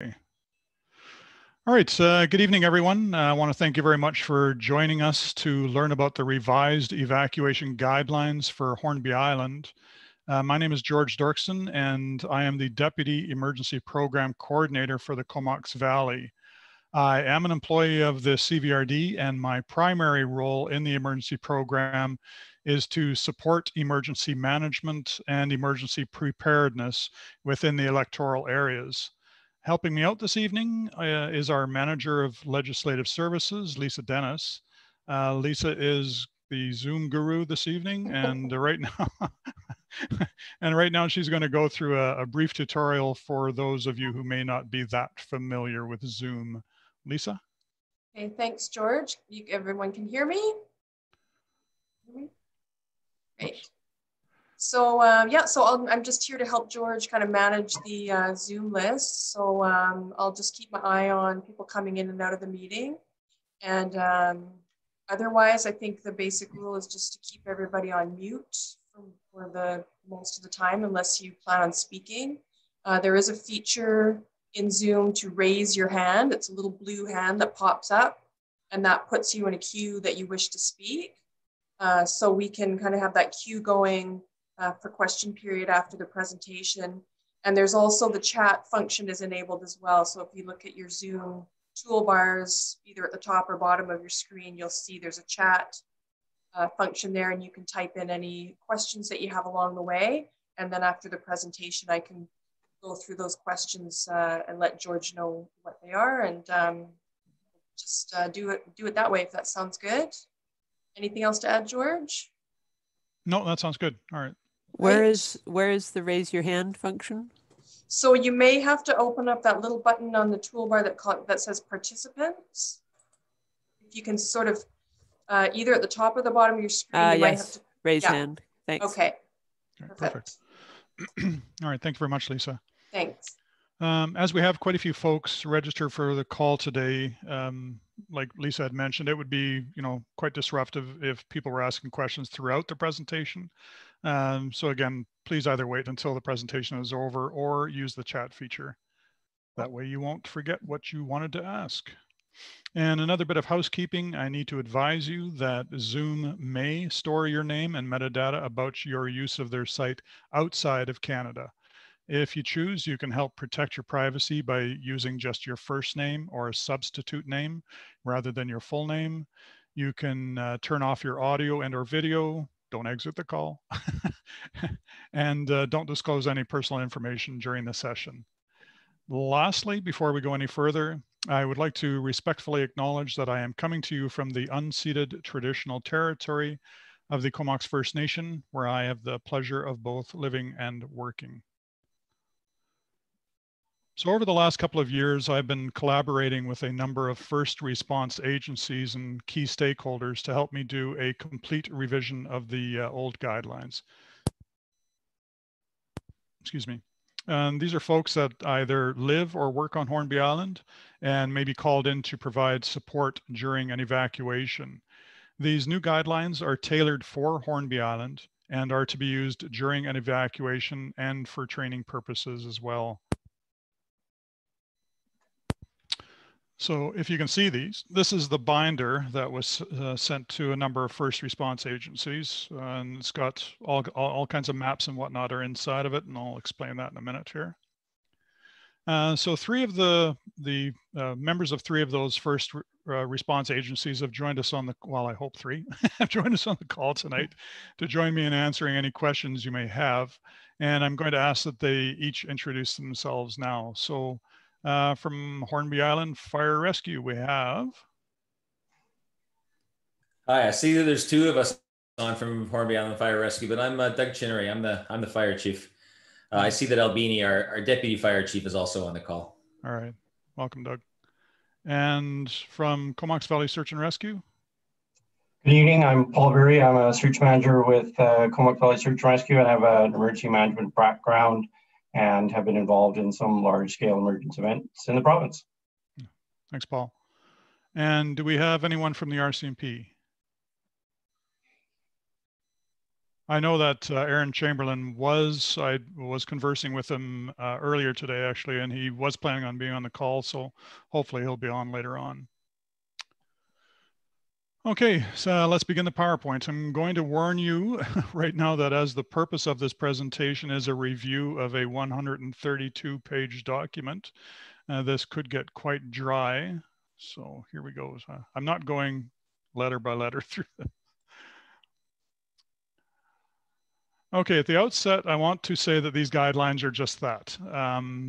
All right, good evening, everyone. I want to thank you very much for joining us to learn about the revised evacuation guidelines for Hornby Island. My name is George Dorkson, and I am the Deputy Emergency Program Coordinator for the Comox Valley. I am an employee of the CVRD, and my primary role in the emergency program is to support emergency management and emergency preparedness within the electoral areas. Helping me out this evening is our Manager of Legislative Services, Lisa Dennis. Lisa is the Zoom guru this evening, and right now she's going to go through a brief tutorial for those of you who may not be that familiar with Zoom. Lisa? Okay, thanks, George. Everyone can hear me? Great. Oops. So I'm just here to help George kind of manage the Zoom list. So I'll just keep my eye on people coming in and out of the meeting. And otherwise, I think the basic rule is just to keep everybody on mute for the most of the time, unless you plan on speaking. There is a feature in Zoom to raise your hand. It's a little blue hand that pops up, and that puts you in a queue that you wish to speak. So we can kind of have that queue going for question period after the presentation. And there's also the chat function is enabled as well. So if you look at your Zoom toolbars, either at the top or bottom of your screen, you'll see there's a chat function there, and you can type in any questions that you have along the way. And then after the presentation, I can go through those questions and let George know what they are, and just do it that way, if that sounds good. Anything else to add, George? No, that sounds good. All right. Where is the raise your hand function? So you may have to open up that little button on the toolbar that says participants. If you can sort of either at the top or the bottom of your screen, you might have to raise hand. Thanks. Okay. Perfect. All right. Thank you very much, Lisa. Thanks. As we have quite a few folks registered for the call today, like Lisa had mentioned, it would be, quite disruptive if people were asking questions throughout the presentation. So again, please either wait until the presentation is over or use the chat feature. That way you won't forget what you wanted to ask. And another bit of housekeeping, I need to advise you that Zoom may store your name and metadata about your use of their site outside of Canada. If you choose, you can help protect your privacy by using just your first name or a substitute name rather than your full name. You can turn off your audio and or video. Don't exit the call. And don't disclose any personal information during the session. Lastly, before we go any further, I would like to respectfully acknowledge that I am coming to you from the unceded traditional territory of the Comox First Nation, where I have the pleasure of both living and working. So over the last couple of years, I've been collaborating with a number of first response agencies and key stakeholders to help me do a complete revision of the old guidelines. Excuse me. These are folks that either live or work on Hornby Island and may be called in to provide support during an evacuation. These new guidelines are tailored for Hornby Island and are to be used during an evacuation and for training purposes as well. So if you can see these, this is the binder that was sent to a number of first response agencies, and it's got all kinds of maps and whatnot are inside of it, and I'll explain that in a minute here. So three of the members of three of those first response agencies have joined us on the, well, I hope three, have joined us on the call tonight to join me in answering any questions you may have. And I'm going to ask that they each introduce themselves now. So from Hornby Island Fire Rescue, we have. Hi, I see that there's two of us on from Hornby Island Fire Rescue, but I'm Doug Chinnery. I'm the fire chief. I see that Albini, our deputy fire chief, is also on the call. All right, welcome, Doug. And from Comox Valley Search and Rescue. Good evening, I'm Paul Berry. I'm a search manager with Comox Valley Search and Rescue, and have an emergency management background and have been involved in some large-scale emergency events in the province. Thanks, Paul. And do we have anyone from the RCMP? I know that Aaron Chamberlain I was conversing with him earlier today, actually, and he was planning on being on the call. So hopefully he'll be on later on. Okay, so let's begin the PowerPoint. I'm going to warn you right now that as the purpose of this presentation is a review of a 132-page document, this could get quite dry. So here we go. I'm not going letter by letter through this. Okay, at the outset, I want to say that these guidelines are just that.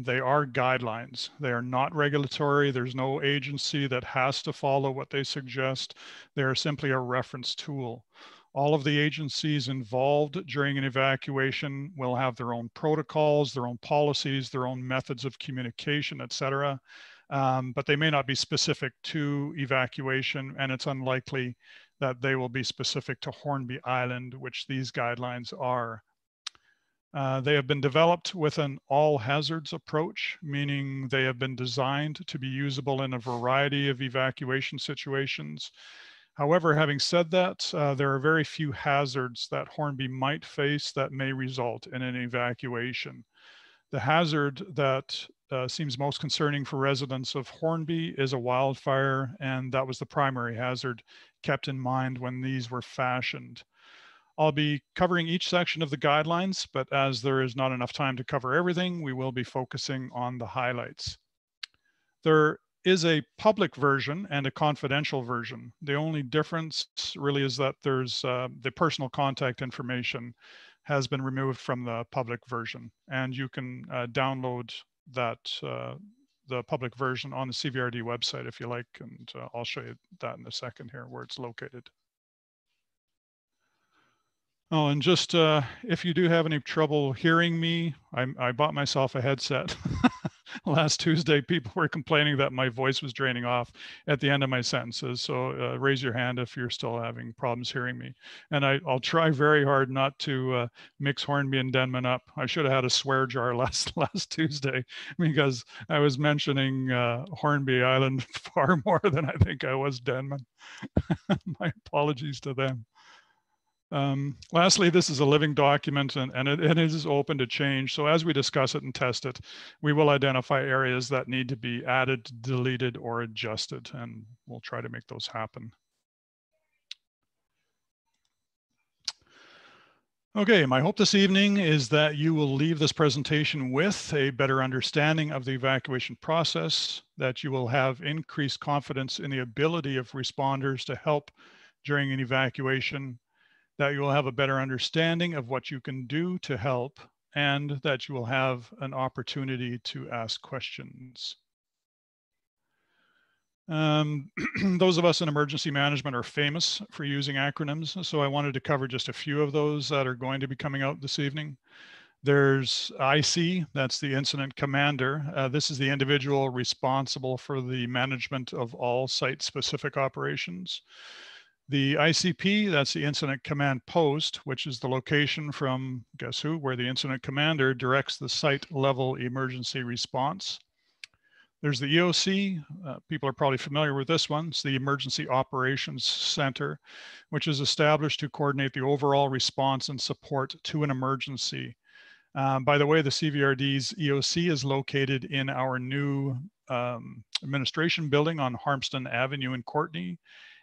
They are guidelines. They are not regulatory. There's no agency that has to follow what they suggest. They are simply a reference tool. All of the agencies involved during an evacuation will have their own protocols, their own policies, their own methods of communication, et cetera. But they may not be specific to evacuation, and it's unlikely that they will be specific to Hornby Island, which these guidelines are. They have been developed with an all hazards approach, meaning they have been designed to be usable in a variety of evacuation situations. However, having said that, there are very few hazards that Hornby might face that may result in an evacuation. The hazard that seems most concerning for residents of Hornby is a wildfire, and that was the primary hazard kept in mind when these were fashioned. I'll be covering each section of the guidelines, but as there is not enough time to cover everything, we will be focusing on the highlights. There is a public version and a confidential version. The only difference really is that there's the personal contact information has been removed from the public version, and you can download that the public version on the CVRD website if you like, and I'll show you that in a second here where it's located. Oh, and just if you do have any trouble hearing me, I bought myself a headset. Last Tuesday, people were complaining that my voice was draining off at the end of my sentences. So raise your hand if you're still having problems hearing me. And I'll try very hard not to mix Hornby and Denman up. I should have had a swear jar last Tuesday because I was mentioning Hornby Island far more than I think I was Denman. My apologies to them. Lastly, this is a living document and it is open to change. So as we discuss it and test it, we will identify areas that need to be added, deleted, or adjusted, and we'll try to make those happen. Okay, my hope this evening is that you will leave this presentation with a better understanding of the evacuation process, that you will have increased confidence in the ability of responders to help during an evacuation, that you will have a better understanding of what you can do to help, and that you will have an opportunity to ask questions. Those of us in emergency management are famous for using acronyms, so I wanted to cover just a few of those that are going to be coming out this evening. There's IC, that's the incident commander. This is the individual responsible for the management of all site-specific operations. The ICP, that's the incident command post, which is the location from, guess who, where the incident commander directs the site level emergency response. There's the EOC, people are probably familiar with this one. It's the Emergency Operations Center, which is established to coordinate the overall response and support to an emergency. By the way, the CVRD's EOC is located in our new administration building on Harmston Avenue in Courtney,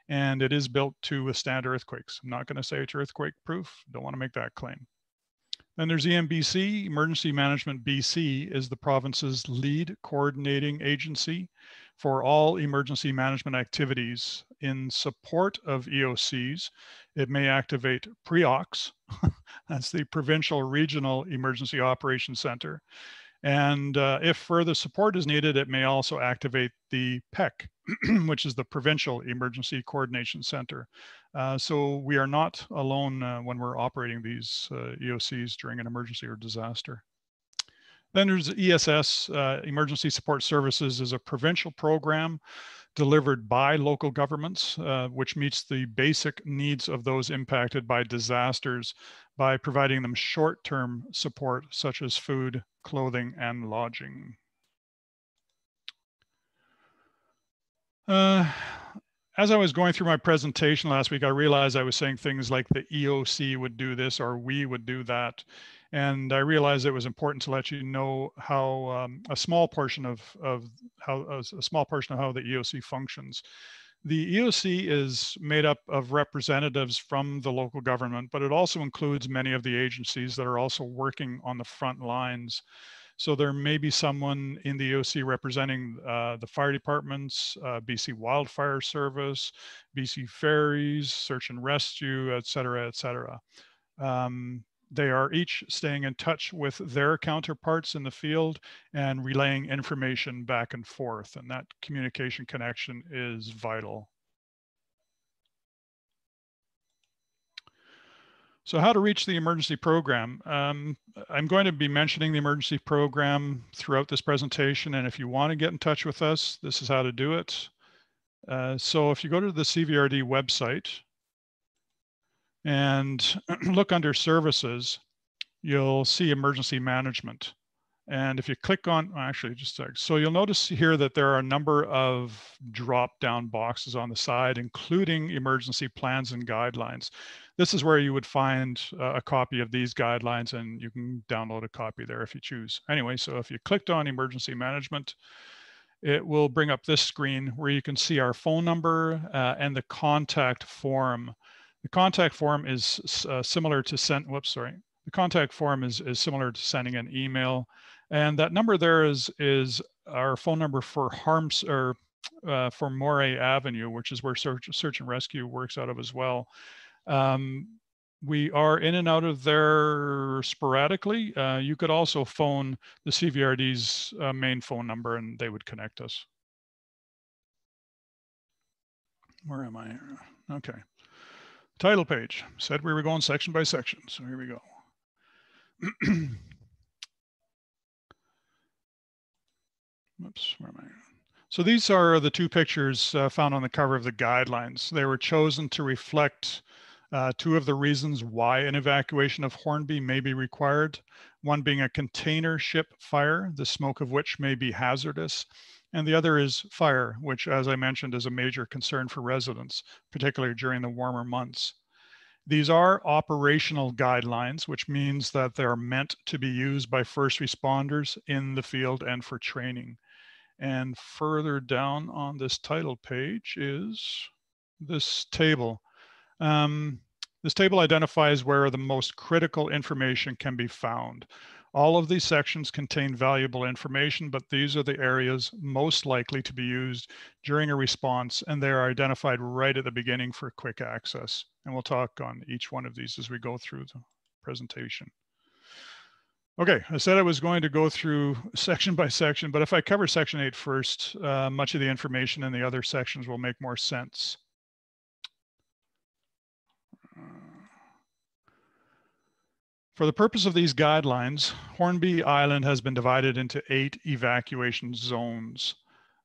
and it is built to withstand earthquakes. I'm not going to say it's earthquake proof. Don't want to make that claim. Then there's EMBC. Emergency Management BC is the province's lead coordinating agency for all emergency management activities. In support of EOCs, it may activate PREOCs, that's the Provincial Regional Emergency Operations Center. And if further support is needed, it may also activate the PEC, which is the Provincial Emergency Coordination Center. So we are not alone when we're operating these EOCs during an emergency or disaster. Then there's ESS, Emergency Support Services, is a provincial program delivered by local governments, which meets the basic needs of those impacted by disasters by providing them short-term support such as food, clothing, and lodging. as I was going through my presentation last week, I realized I was saying things like the EOC would do this or we would do that. And I realized it was important to let you know how a small portion of how the EOC functions. The EOC is made up of representatives from the local government, but it also includes many of the agencies that are also working on the front lines. So there may be someone in the EOC representing the fire departments, BC Wildfire Service, BC Ferries, Search and Rescue, et cetera, et cetera. They are each staying in touch with their counterparts in the field and relaying information back and forth. And that communication connection is vital. So how to reach the emergency program. I'm going to be mentioning the emergency program throughout this presentation. And if you want to get in touch with us, this is how to do it. So if you go to the CVRD website and look under services, you'll see emergency management. And if you click on, actually just so you'll notice here that there are a number of drop-down boxes on the side, including emergency plans and guidelines. This is where you would find a copy of these guidelines, and you can download a copy there if you choose. Anyway, so if you clicked on emergency management, it will bring up this screen where you can see our phone number and the contact form. The contact form is similar to the contact form is similar to sending an email. And that number there is our phone number for for Moray Avenue, which is where search and rescue works out of as well. We are in and out of there sporadically. You could also phone the CVRD's main phone number and they would connect us. Where am I here? Okay. Title page. Said we were going section by section, so here we go. Oops, where am I? So these are the two pictures found on the cover of the guidelines. They were chosen to reflect two of the reasons why an evacuation of Hornby may be required. One being a container ship fire, the smoke of which may be hazardous. And the other is fire, which, as I mentioned, is a major concern for residents, particularly during the warmer months. These are operational guidelines, which means that they are meant to be used by first responders in the field and for training. And further down on this title page is this table. This table identifies where the most critical information can be found. All of these sections contain valuable information, but these are the areas most likely to be used during a response, and they are identified right at the beginning for quick access. And we'll talk on each one of these as we go through the presentation. Okay, I said I was going to go through section by section, but if I cover section 8 first, much of the information in the other sections will make more sense. For the purpose of these guidelines, Hornby Island has been divided into 8 evacuation zones.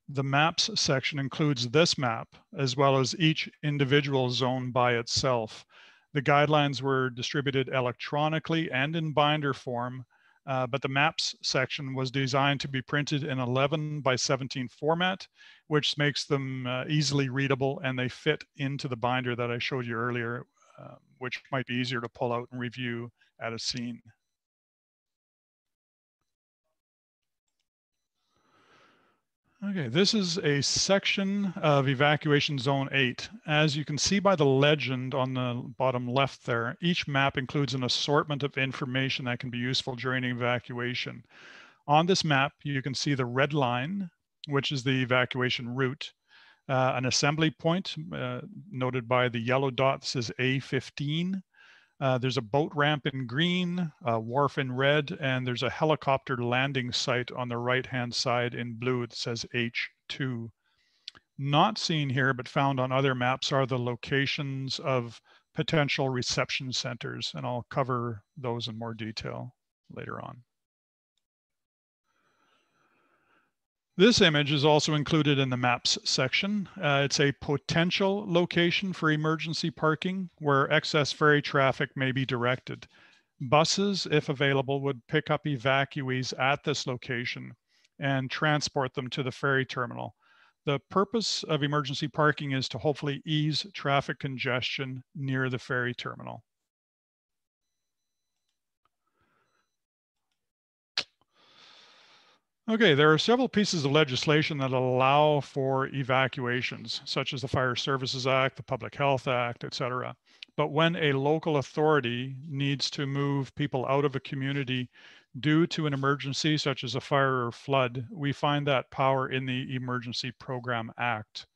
The maps section includes this map, as well as each individual zone by itself. The guidelines were distributed electronically and in binder form, but the maps section was designed to be printed in 11 by 17 format, which makes them easily readable, and they fit into the binder that I showed you earlier, which might be easier to pull out and review at a scene. Okay, this is a section of Evacuation Zone 8. As you can see by the legend on the bottom left there, each map includes an assortment of information that can be useful during evacuation. On this map, you can see the red line, which is the evacuation route, an assembly point noted by the yellow dot says A15. There's a boat ramp in green, a wharf in red, and there's a helicopter landing site on the right-hand side in blue. It says H2. Not seen here, but found on other maps are the locations of potential reception centers, and I'll cover those in more detail later on. This image is also included in the maps section. It's a potential location for emergency parking where excess ferry traffic may be directed. Buses, if available, would pick up evacuees at this location and transport them to the ferry terminal. The purpose of emergency parking is to hopefully ease traffic congestion near the ferry terminal. Okay, there are several pieces of legislation that allow for evacuations, such as the Fire Services Act, the Public Health Act, etc. But when a local authority needs to move people out of a community due to an emergency, such as a fire or flood, we find that power in the Emergency Program Act.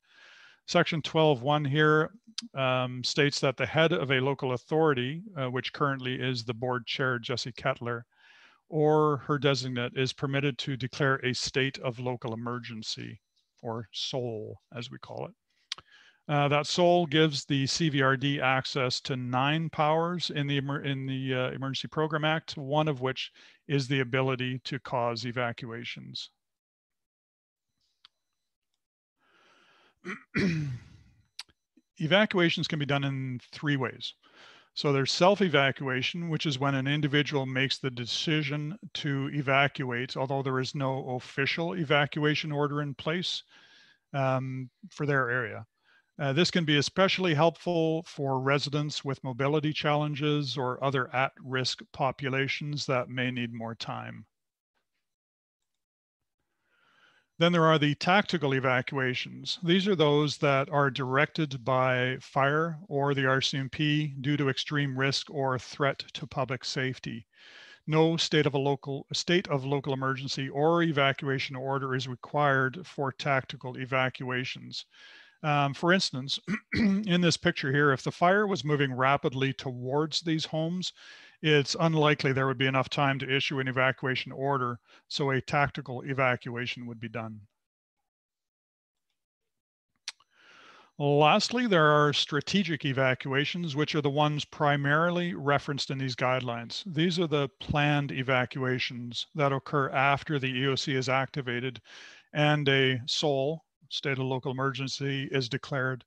Section 12.1 here states that the head of a local authority, which currently is the board chair, Jesse Kettler, or her designate, is permitted to declare a state of local emergency, or SOL, as we call it. That SOL gives the CVRD access to 9 powers in the Emergency Program Act, one of which is the ability to cause evacuations. Evacuations can be done in 3 ways. So there's self-evacuation, which is when an individual makes the decision to evacuate, although there is no official evacuation order in place for their area. This can be especially helpful for residents with mobility challenges or other at-risk populations that may need more time. Then there are the tactical evacuations. These are those that are directed by fire or the RCMP due to extreme risk or threat to public safety. No state of local emergency or evacuation order is required for tactical evacuations. For instance, in this picture here, if the fire was moving rapidly towards these homes, it's unlikely there would be enough time to issue an evacuation order, so a tactical evacuation would be done. Lastly, there are strategic evacuations, which are the ones primarily referenced in these guidelines. These are the planned evacuations that occur after the EOC is activated and a SOL, state of local emergency, is declared.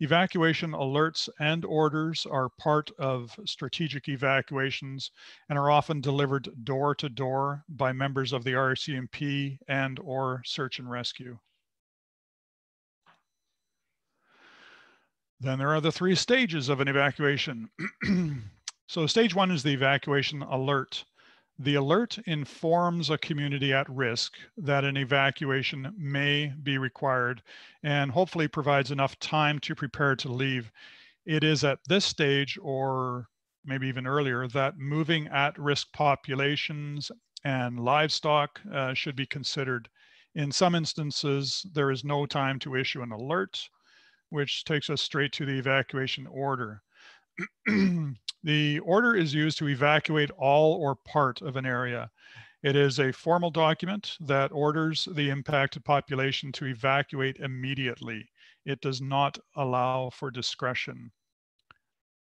Evacuation alerts and orders are part of strategic evacuations and are often delivered door to door by members of the RCMP and or search and rescue. Then there are the 3 stages of an evacuation. So stage 1 is the evacuation alert. The alert informs a community at risk that an evacuation may be required and hopefully provides enough time to prepare to leave. It is at this stage, or maybe even earlier, that moving at-risk populations and livestock should be considered. In some instances, there is no time to issue an alert, which takes us straight to the evacuation order. The order is used to evacuate all or part of an area. It is a formal document that orders the impacted population to evacuate immediately. It does not allow for discretion.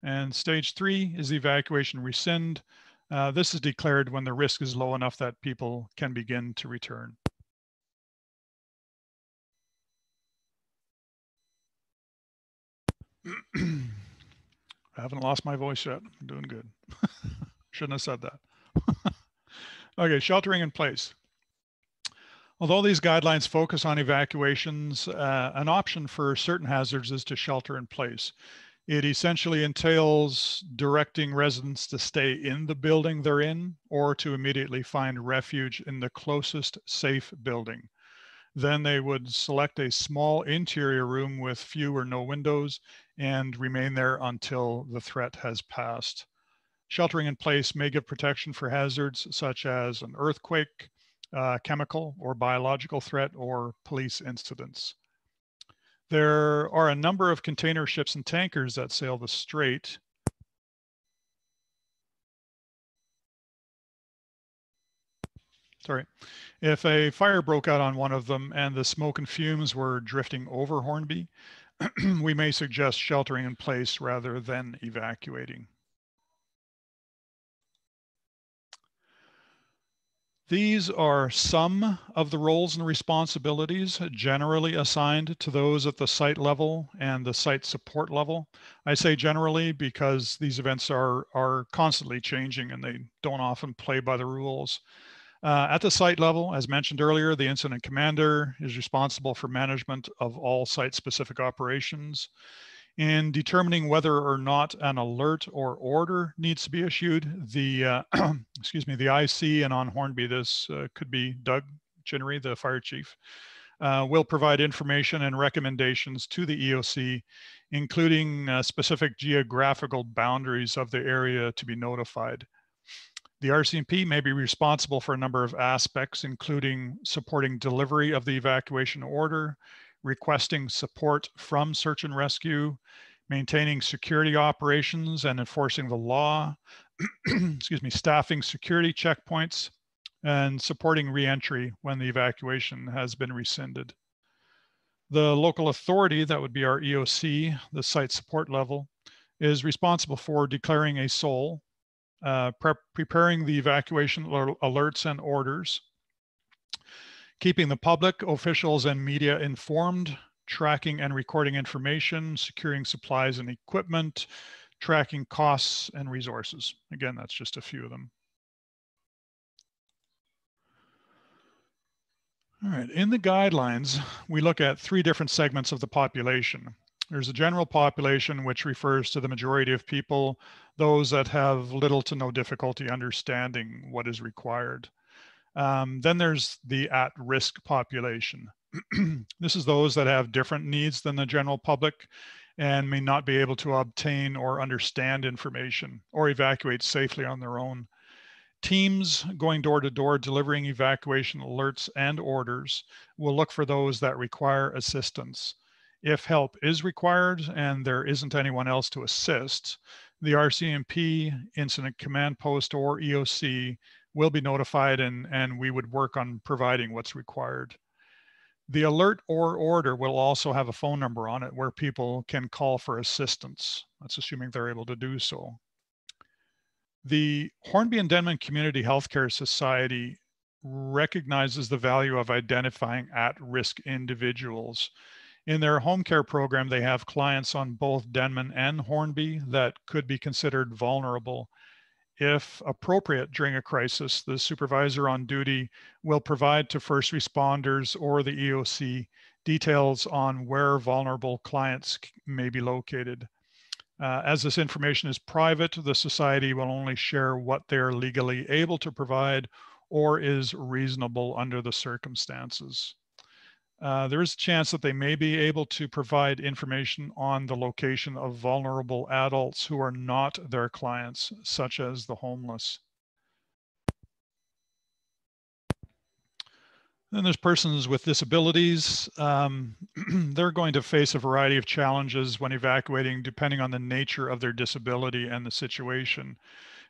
And stage 3 is the evacuation rescind. This is declared when the risk is low enough that people can begin to return. I haven't lost my voice yet. I'm doing good. Shouldn't have said that. Okay, sheltering in place. Although these guidelines focus on evacuations, an option for certain hazards is to shelter in place. It essentially entails directing residents to stay in the building they're in or to immediately find refuge in the closest safe building. Then they would select a small interior room with few or no windows and remain there until the threat has passed. Sheltering in place may give protection for hazards such as an earthquake, chemical or biological threat, or police incidents. There are a number of container ships and tankers that sail the strait. Sorry. If a fire broke out on one of them and the smoke and fumes were drifting over Hornby, we may suggest sheltering in place rather than evacuating. These are some of the roles and responsibilities generally assigned to those at the site level and the site support level. I say generally because these events are constantly changing and they don't often play by the rules. At the site level, as mentioned earlier, the incident commander is responsible for management of all site-specific operations. In determining whether or not an alert or order needs to be issued, the excuse me, the IC, and on Hornby, this could be Doug Chinnery, the fire chief, will provide information and recommendations to the EOC, including specific geographical boundaries of the area to be notified. The RCMP may be responsible for a number of aspects, including supporting delivery of the evacuation order, requesting support from search and rescue, maintaining security operations and enforcing the law, excuse me, staffing security checkpoints, and supporting re-entry when the evacuation has been rescinded. The local authority, that would be our EOC, the site support level, is responsible for declaring a SOL, preparing the evacuation alerts and orders, keeping the public, officials, and media informed, tracking and recording information, securing supplies and equipment, tracking costs and resources. Again, that's just a few of them. All right, in the guidelines, we look at 3 different segments of the population. There's a general population, which refers to the majority of people, those that have little to no difficulty understanding what is required. Then there's the at-risk population. This is those that have different needs than the general public and may not be able to obtain or understand information or evacuate safely on their own. Teams going door to door delivering evacuation alerts and orders will look for those that require assistance. If help is required and there isn't anyone else to assist, the RCMP, Incident Command Post, or EOC will be notified, and we would work on providing what's required. The alert or order will also have a phone number on it where people can call for assistance. That's assuming they're able to do so. The Hornby and Denman Community Healthcare Society recognizes the value of identifying at-risk individuals. In their home care program, they have clients on both Denman and Hornby that could be considered vulnerable. If appropriate during a crisis, the supervisor on duty will provide to first responders or the EOC details on where vulnerable clients may be located. As this information is private, the society will only share what they're legally able to provide or is reasonable under the circumstances. There is a chance that they may be able to provide information on the location of vulnerable adults who are not their clients, such as the homeless. Then there's persons with disabilities. They're going to face a variety of challenges when evacuating, depending on the nature of their disability and the situation.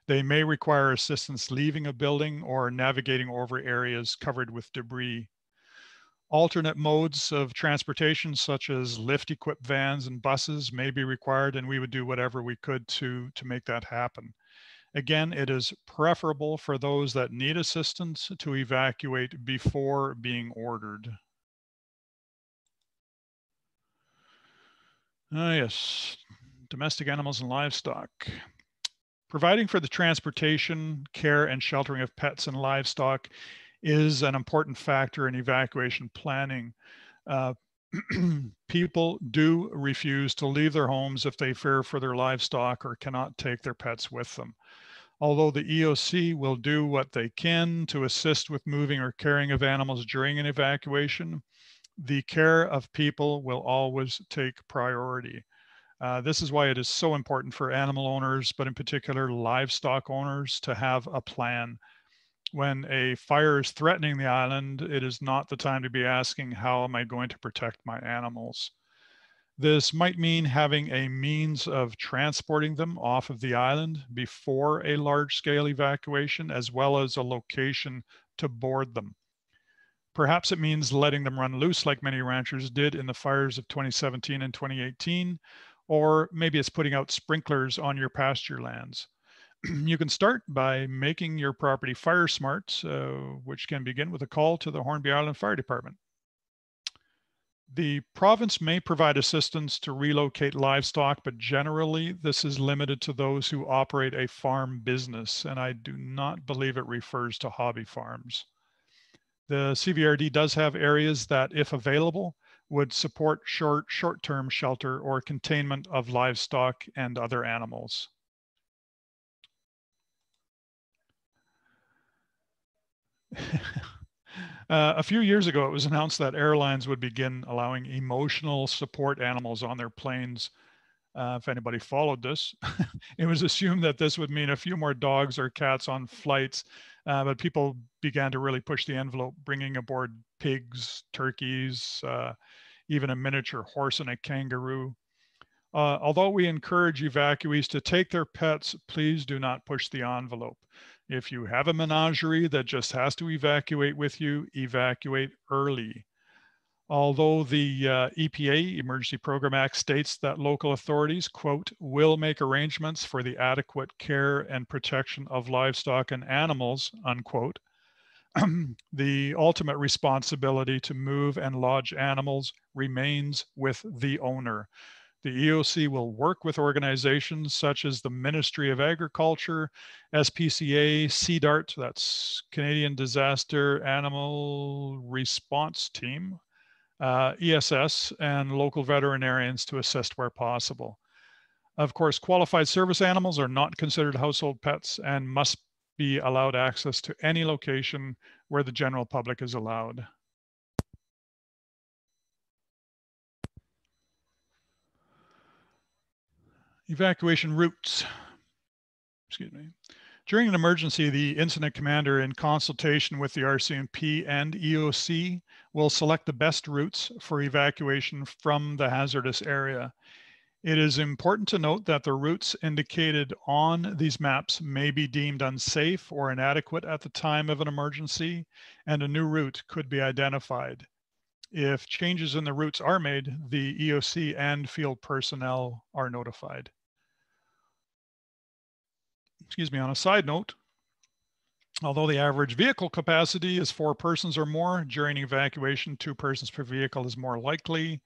They may require assistance leaving a building or navigating over areas covered with debris. Alternate modes of transportation, such as lift-equipped vans and buses, may be required, and we would do whatever we could to make that happen. Again, it is preferable for those that need assistance to evacuate before being ordered. Yes, domestic animals and livestock. Providing for the transportation, care, and sheltering of pets and livestock is an important factor in evacuation planning. People do refuse to leave their homes if they fear for their livestock or cannot take their pets with them. Although the EOC will do what they can to assist with moving or caring of animals during an evacuation, the care of people will always take priority. This is why it is so important for animal owners, but in particular livestock owners, to have a plan. When a fire is threatening the island, it is not the time to be asking, how am I going to protect my animals? This might mean having a means of transporting them off of the island before a large-scale evacuation, as well as a location to board them. Perhaps it means letting them run loose like many ranchers did in the fires of 2017 and 2018, or maybe it's putting out sprinklers on your pasture lands. You can start by making your property fire smart, which can begin with a call to the Hornby Island Fire Department. The province may provide assistance to relocate livestock, but generally this is limited to those who operate a farm business, and I do not believe it refers to hobby farms. The CVRD does have areas that, if available, would support short-term shelter or containment of livestock and other animals. A few years ago, it was announced that airlines would begin allowing emotional support animals on their planes. If anybody followed this, it was assumed that this would mean a few more dogs or cats on flights, but people began to really push the envelope, bringing aboard pigs, turkeys, even a miniature horse and a kangaroo. Although we encourage evacuees to take their pets, please do not push the envelope. If you have a menagerie that just has to evacuate with you, evacuate early. Although the EPA, Emergency Program Act, states that local authorities, quote, will make arrangements for the adequate care and protection of livestock and animals, unquote, the ultimate responsibility to move and lodge animals remains with the owner. The EOC will work with organizations such as the Ministry of Agriculture, SPCA, CDART, that's Canadian Disaster Animal Response Team, ESS, and local veterinarians to assist where possible. Of course, qualified service animals are not considered household pets and must be allowed access to any location where the general public is allowed. Evacuation routes. Excuse me. During an emergency, the incident commander, in consultation with the RCMP and EOC, will select the best routes for evacuation from the hazardous area. It is important to note that the routes indicated on these maps may be deemed unsafe or inadequate at the time of an emergency, and a new route could be identified. If changes in the routes are made, the EOC and field personnel are notified. Excuse me, on a side note, although the average vehicle capacity is 4 persons or more, during evacuation, 2 persons per vehicle is more likely.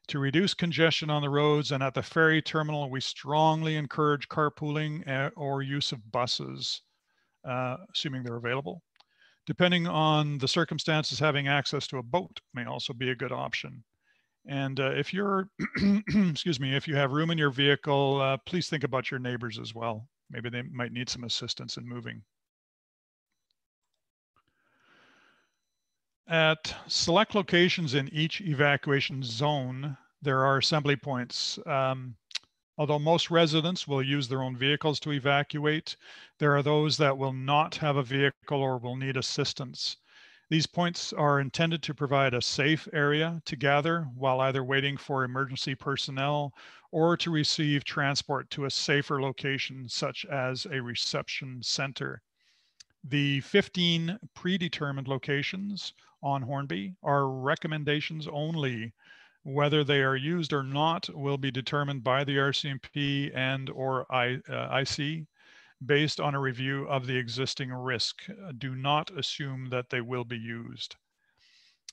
To reduce congestion on the roads and at the ferry terminal, we strongly encourage carpooling or use of buses, assuming they're available. Depending on the circumstances, having access to a boat may also be a good option. And if you're, excuse me, if you have room in your vehicle, please think about your neighbors as well. Maybe they might need some assistance in moving. At select locations in each evacuation zone, there are assembly points. Although most residents will use their own vehicles to evacuate, there are those that will not have a vehicle or will need assistance. These points are intended to provide a safe area to gather while either waiting for emergency personnel or to receive transport to a safer location, such as a reception center. The 15 predetermined locations on Hornby are recommendations only. Whether they are used or not will be determined by the RCMP and or IC based on a review of the existing risk. Do not assume that they will be used.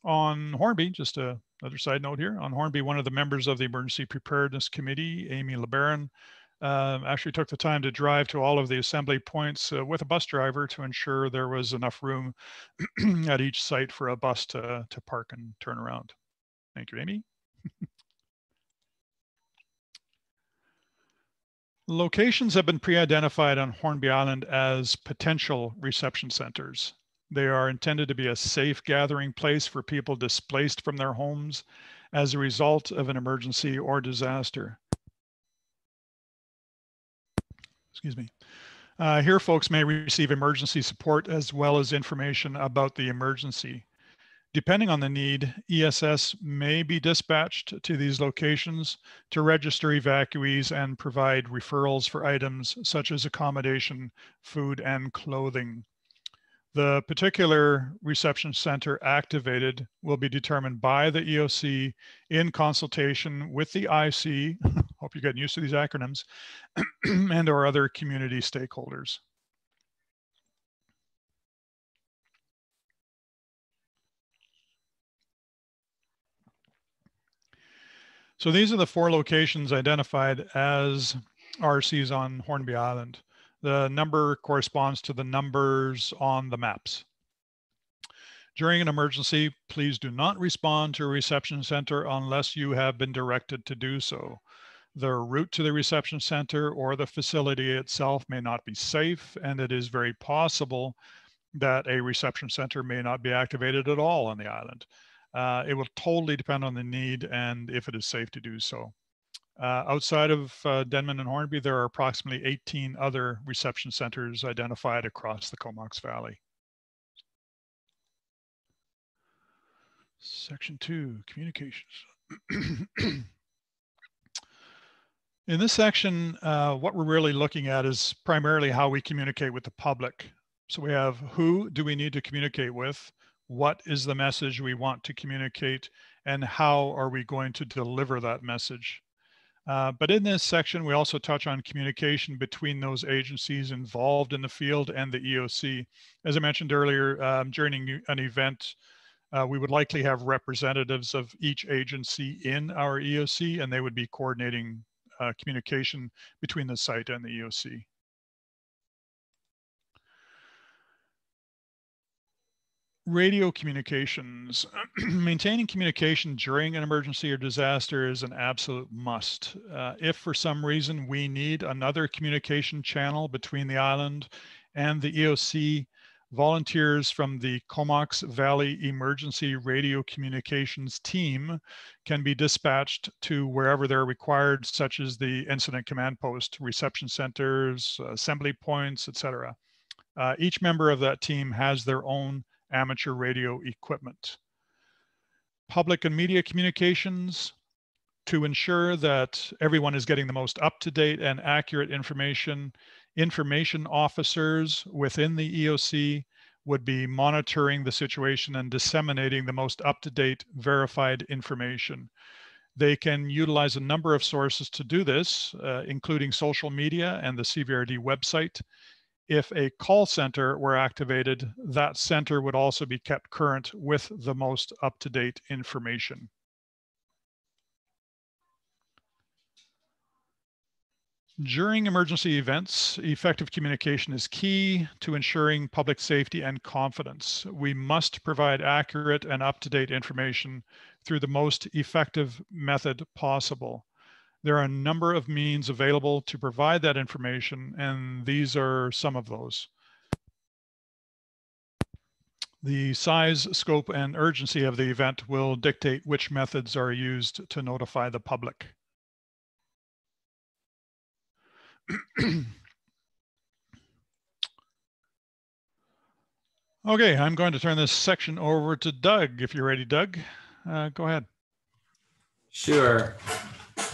On Hornby, just another side note here, on Hornby, one of the members of the Emergency Preparedness Committee, Amy LeBaron, actually took the time to drive to all of the assembly points with a bus driver to ensure there was enough room at each site for a bus to park and turn around. Thank you, Amy. Locations have been pre-identified on Hornby Island as potential reception centers. They are intended to be a safe gathering place for people displaced from their homes as a result of an emergency or disaster. Excuse me. Here, folks may receive emergency support as well as information about the emergency. Depending on the need, ESS may be dispatched to these locations to register evacuees and provide referrals for items such as accommodation, food, and clothing. The particular reception center activated will be determined by the EOC in consultation with the IC, hope you're getting used to these acronyms, and or other community stakeholders. So these are the 4 locations identified as RCs on Hornby Island. The number corresponds to the numbers on the maps. During an emergency, please do not respond to a reception center unless you have been directed to do so. The route to the reception center or the facility itself may not be safe, and it is very possible that a reception center may not be activated at all on the island. It will totally depend on the need and if it is safe to do so. Outside of Denman and Hornby, there are approximately 18 other reception centers identified across the Comox Valley. Section 2, communications. In this section, what we're really looking at is primarily how we communicate with the public. So we have who do we need to communicate with, what is the message we want to communicate, and how are we going to deliver that message. But in this section, we also touch on communication between those agencies involved in the field and the EOC. As I mentioned earlier, during an event, we would likely have representatives of each agency in our EOC, and they would be coordinating communication between the site and the EOC. Radio communications. Maintaining communication during an emergency or disaster is an absolute must. If for some reason we need another communication channel between the island and the EOC, volunteers from the Comox Valley Emergency Radio Communications team can be dispatched to wherever they're required, such as the incident command post, reception centers, assembly points, etc. Each member of that team has their own amateur radio equipment. Public and media communications. To ensure that everyone is getting the most up-to-date and accurate information, information officers within the EOC would be monitoring the situation and disseminating the most up-to-date verified information. They can utilize a number of sources to do this, including social media and the CVRD website. If a call center were activated, that center would also be kept current with the most up-to-date information. During emergency events, effective communication is key to ensuring public safety and confidence. We must provide accurate and up-to-date information through the most effective method possible. There are a number of means available to provide that information, and these are some of those. The size, scope, and urgency of the event will dictate which methods are used to notify the public. Okay, I'm going to turn this section over to Doug. If you're ready, Doug, go ahead. Sure.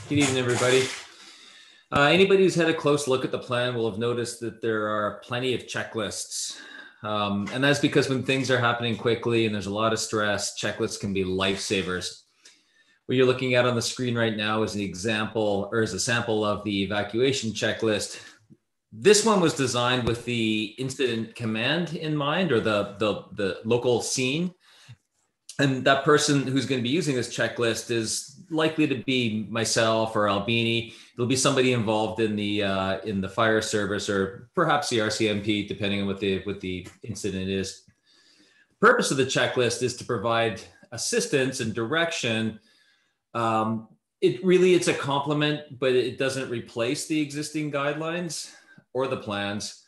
Good evening, everybody. Anybody who's had a close look at the plan will have noticed that there are plenty of checklists. And that's because when things are happening quickly and there's a lot of stress, checklists can be lifesavers. What you're looking at on the screen right now is an example, or is a sample of the evacuation checklist. This one was designed with the incident command in mind, or the local scene. And that person who's going to be using this checklist is likely to be myself or Albini. It'll be somebody involved in the fire service, or perhaps the RCMP, depending on what the incident is. The purpose of the checklist is to provide assistance and direction. It's a complement, but it doesn't replace the existing guidelines or the plans.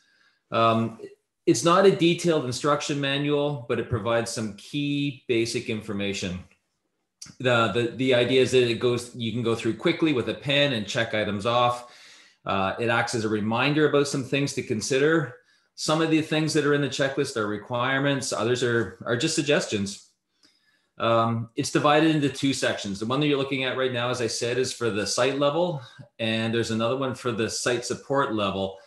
It's not a detailed instruction manual, but it provides some key basic information. The idea is that you can go through quickly with a pen and check items off. It acts as a reminder about some things to consider. Some of the things that are in the checklist are requirements. Others are just suggestions. It's divided into 2 sections. The one that you're looking at right now, as I said, is for the site level, and there's another one for the site support level.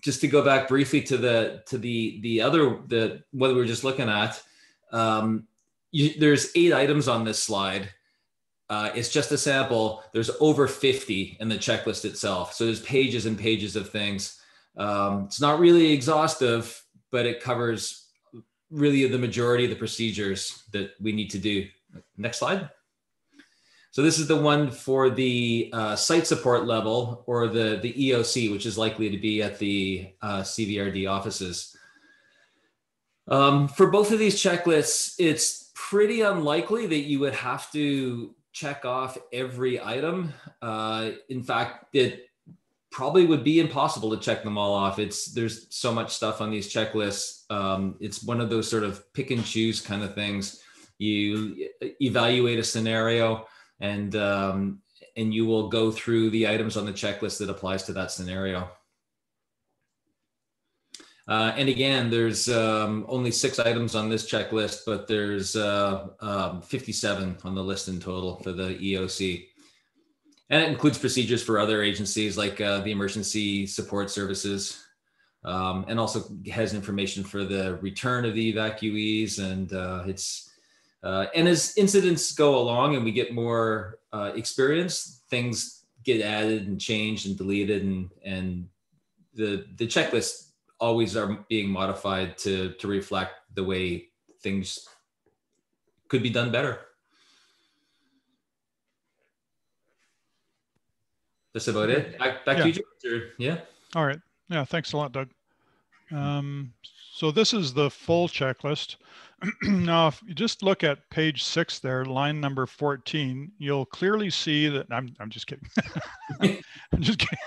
Just to go back briefly to the what we were just looking at, there's 8 items on this slide. It's just a sample. There's over 50 in the checklist itself. So there's pages and pages of things. It's not really exhaustive, but it covers really the majority of the procedures that we need to do. Next slide. So this is the one for the site support level, or the EOC, which is likely to be at the CVRD offices. For both of these checklists, it's pretty unlikely that you would have to check off every item. In fact, it probably would be impossible to check them all off. There's so much stuff on these checklists. It's one of those sort of pick and choose kind of things. You evaluate a scenario, and you will go through the items on the checklist that applies to that scenario. And again, there's only 6 items on this checklist, but there's 57 on the list in total for the EOC. And it includes procedures for other agencies like the emergency support services, and also has information for the return of the evacuees. And and as incidents go along and we get more experience, things get added and changed and deleted, and the checklist always are being modified to reflect the way things could be done better. That's about it. Back to you, George. Yeah. All right. Yeah. Thanks a lot, Doug. So this is the full checklist. Now, if you just look at page 6 there, line number 14, you'll clearly see that I'm just kidding. I'm just kidding.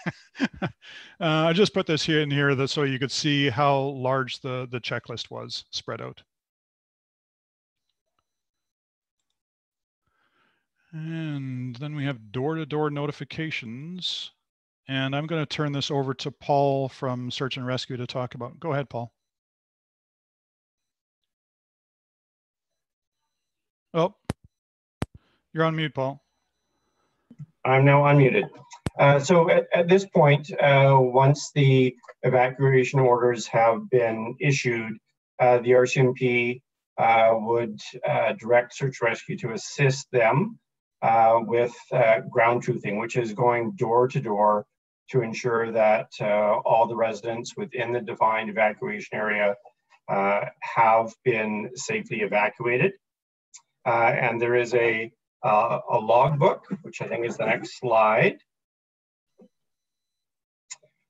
I just put this here in here so you could see how large the checklist was spread out. And then we have door-to-door notifications. And I'm going to turn this over to Paul from Search and Rescue to talk about. Go ahead, Paul. Oh, you're on mute, Paul. I'm now unmuted. So at this point, once the evacuation orders have been issued, the RCMP would direct Search and Rescue to assist them with ground truthing, which is going door to door to ensure that all the residents within the defined evacuation area have been safely evacuated. And there is a logbook, which I think is the next slide.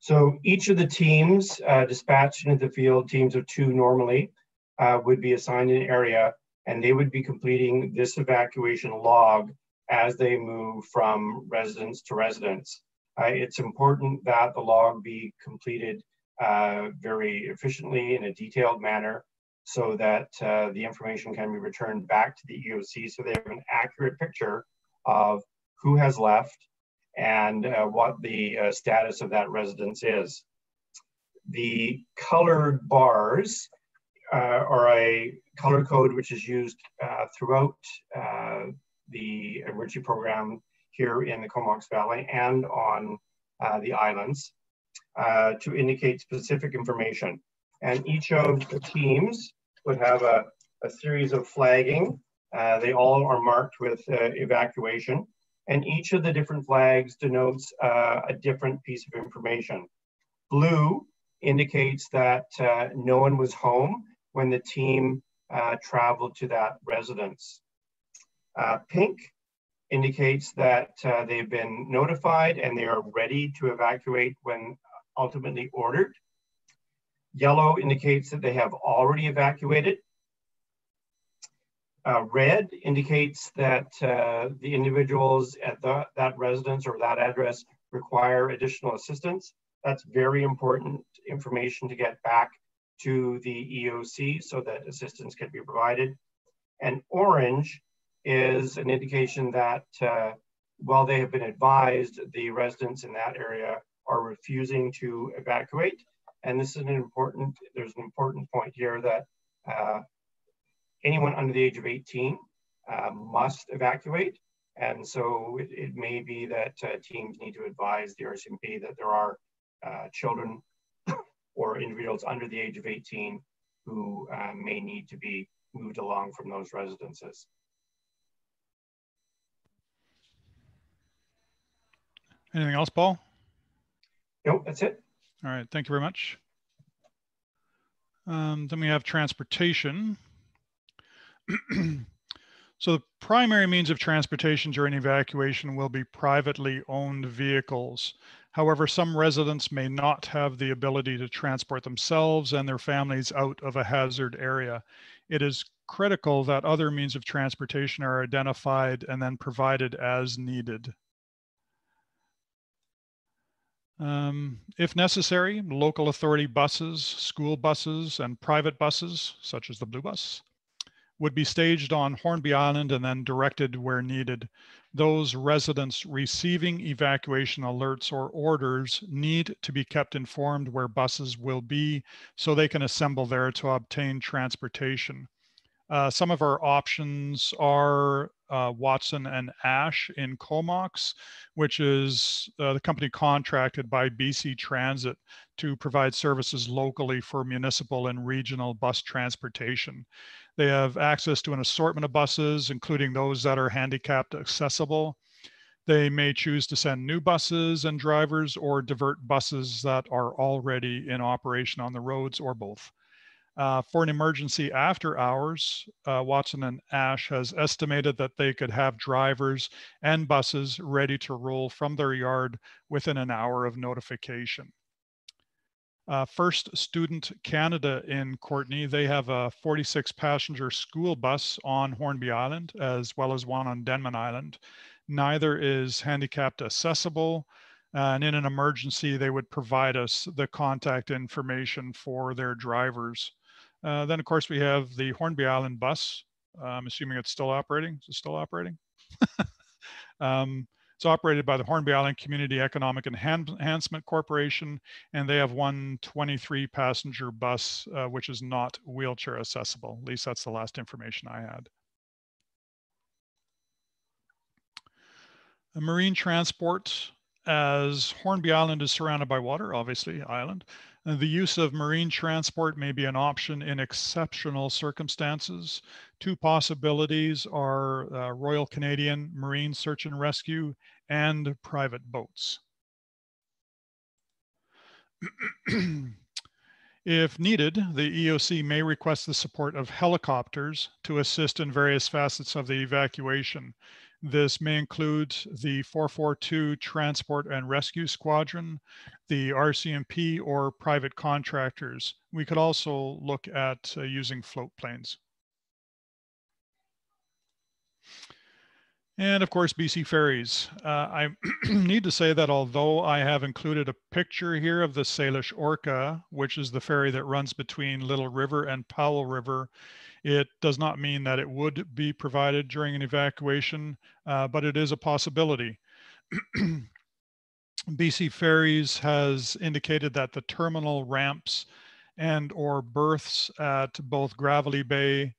So each of the teams dispatched into the field, teams of 2 normally, would be assigned an area, and they would be completing this evacuation log as they move from residence to residence. It's important that the log be completed very efficiently in a detailed manner, so that the information can be returned back to the EOC so they have an accurate picture of who has left and what the status of that residence is. The colored bars are a color code which is used throughout the emergency program here in the Comox Valley and on the islands to indicate specific information. And each of the teams would have a series of flagging. They all are marked with evacuation. And each of the different flags denotes a different piece of information. Blue indicates that no one was home when the team traveled to that residence. Pink indicates that they've been notified and they are ready to evacuate when ultimately ordered. Yellow indicates that they have already evacuated. Red indicates that the individuals at that residence or that address require additional assistance. That's very important information to get back to the EOC so that assistance can be provided. And orange is an indication that while they have been advised, the residents in that area are refusing to evacuate. And this is there's an important point here that anyone under the age of 18 must evacuate. And so it may be that teams need to advise the RCMP that there are children or individuals under the age of 18 who may need to be moved along from those residences. Anything else, Paul? Nope, that's it. All right, thank you very much. Then we have transportation. So the primary means of transportation during evacuation will be privately owned vehicles. However, some residents may not have the ability to transport themselves and their families out of a hazard area. It is critical that other means of transportation are identified and then provided as needed. If necessary, local authority buses, school buses, and private buses, such as the Blue Bus, would be staged on Hornby Island and then directed where needed. Those residents receiving evacuation alerts or orders need to be kept informed where buses will be so they can assemble there to obtain transportation. Some of our options are Watson and Ash in Comox, which is the company contracted by BC Transit to provide services locally for municipal and regional bus transportation. They have access to an assortment of buses, including those that are handicapped accessible. They may choose to send new buses and drivers or divert buses that are already in operation on the roads, or both. For an emergency after hours, Watson and Ash has estimated that they could have drivers and buses ready to roll from their yard within an hour of notification. First Student Canada in Courtenay, they have a 46 passenger school bus on Hornby Island, as well as one on Denman Island. Neither is handicapped accessible. And in an emergency, they would provide us the contact information for their drivers. Then, of course, we have the Hornby Island bus. I'm assuming it's still operating. Is it still operating? It's operated by the Hornby Island Community Economic Enhancement Corporation, and they have one 23 passenger bus, which is not wheelchair accessible. At least that's the last information I had. Marine transport, as Hornby Island is surrounded by water, obviously island, the use of marine transport may be an option in exceptional circumstances. Two possibilities are Royal Canadian Marine Search and Rescue and private boats. If needed, the EOC may request the support of helicopters to assist in various facets of the evacuation. This may include the 442 Transport and Rescue Squadron, the RCMP, or private contractors. We could also look at using float planes. And of course, BC Ferries. I need to say that although I have included a picture here of the Salish Orca, which is the ferry that runs between Little River and Powell River, it does not mean that it would be provided during an evacuation, but it is a possibility. BC Ferries has indicated that the terminal ramps and or berths at both Gravelly Bay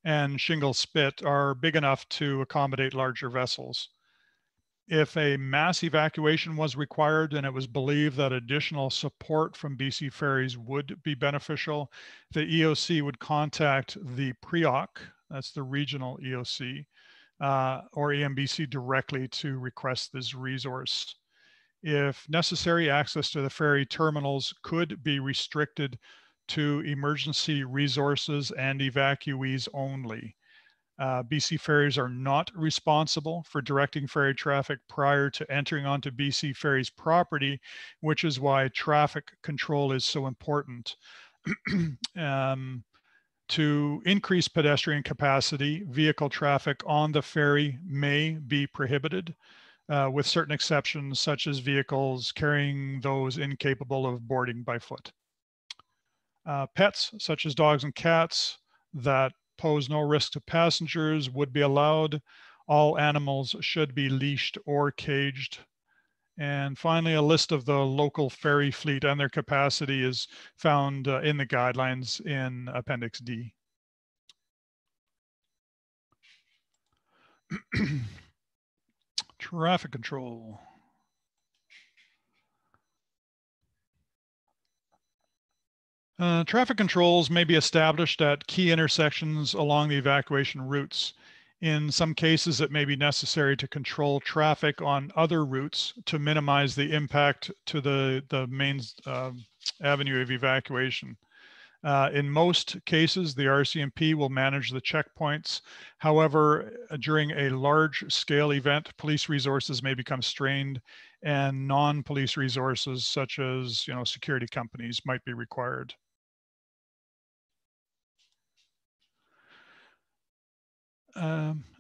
and Shingle Spit are big enough to accommodate larger vessels. If a mass evacuation was required and it was believed that additional support from BC Ferries would be beneficial, the EOC would contact the PREOC, that's the regional EOC, or EMBC directly to request this resource. If necessary, access to the ferry terminals could be restricted to emergency resources and evacuees only. BC Ferries are not responsible for directing ferry traffic prior to entering onto BC Ferries property, which is why traffic control is so important. To increase pedestrian capacity, vehicle traffic on the ferry may be prohibited, with certain exceptions, such as vehicles carrying those incapable of boarding by foot. Pets, such as dogs and cats, that pose no risk to passengers would be allowed. All animals should be leashed or caged. And finally, a list of the local ferry fleet and their capacity is found in the guidelines in Appendix D. Traffic control. Traffic controls may be established at key intersections along the evacuation routes. In some cases, it may be necessary to control traffic on other routes to minimize the impact to the main avenue of evacuation. In most cases, the RCMP will manage the checkpoints. However, during a large-scale event, police resources may become strained, and non-police resources, such as security companies, might be required.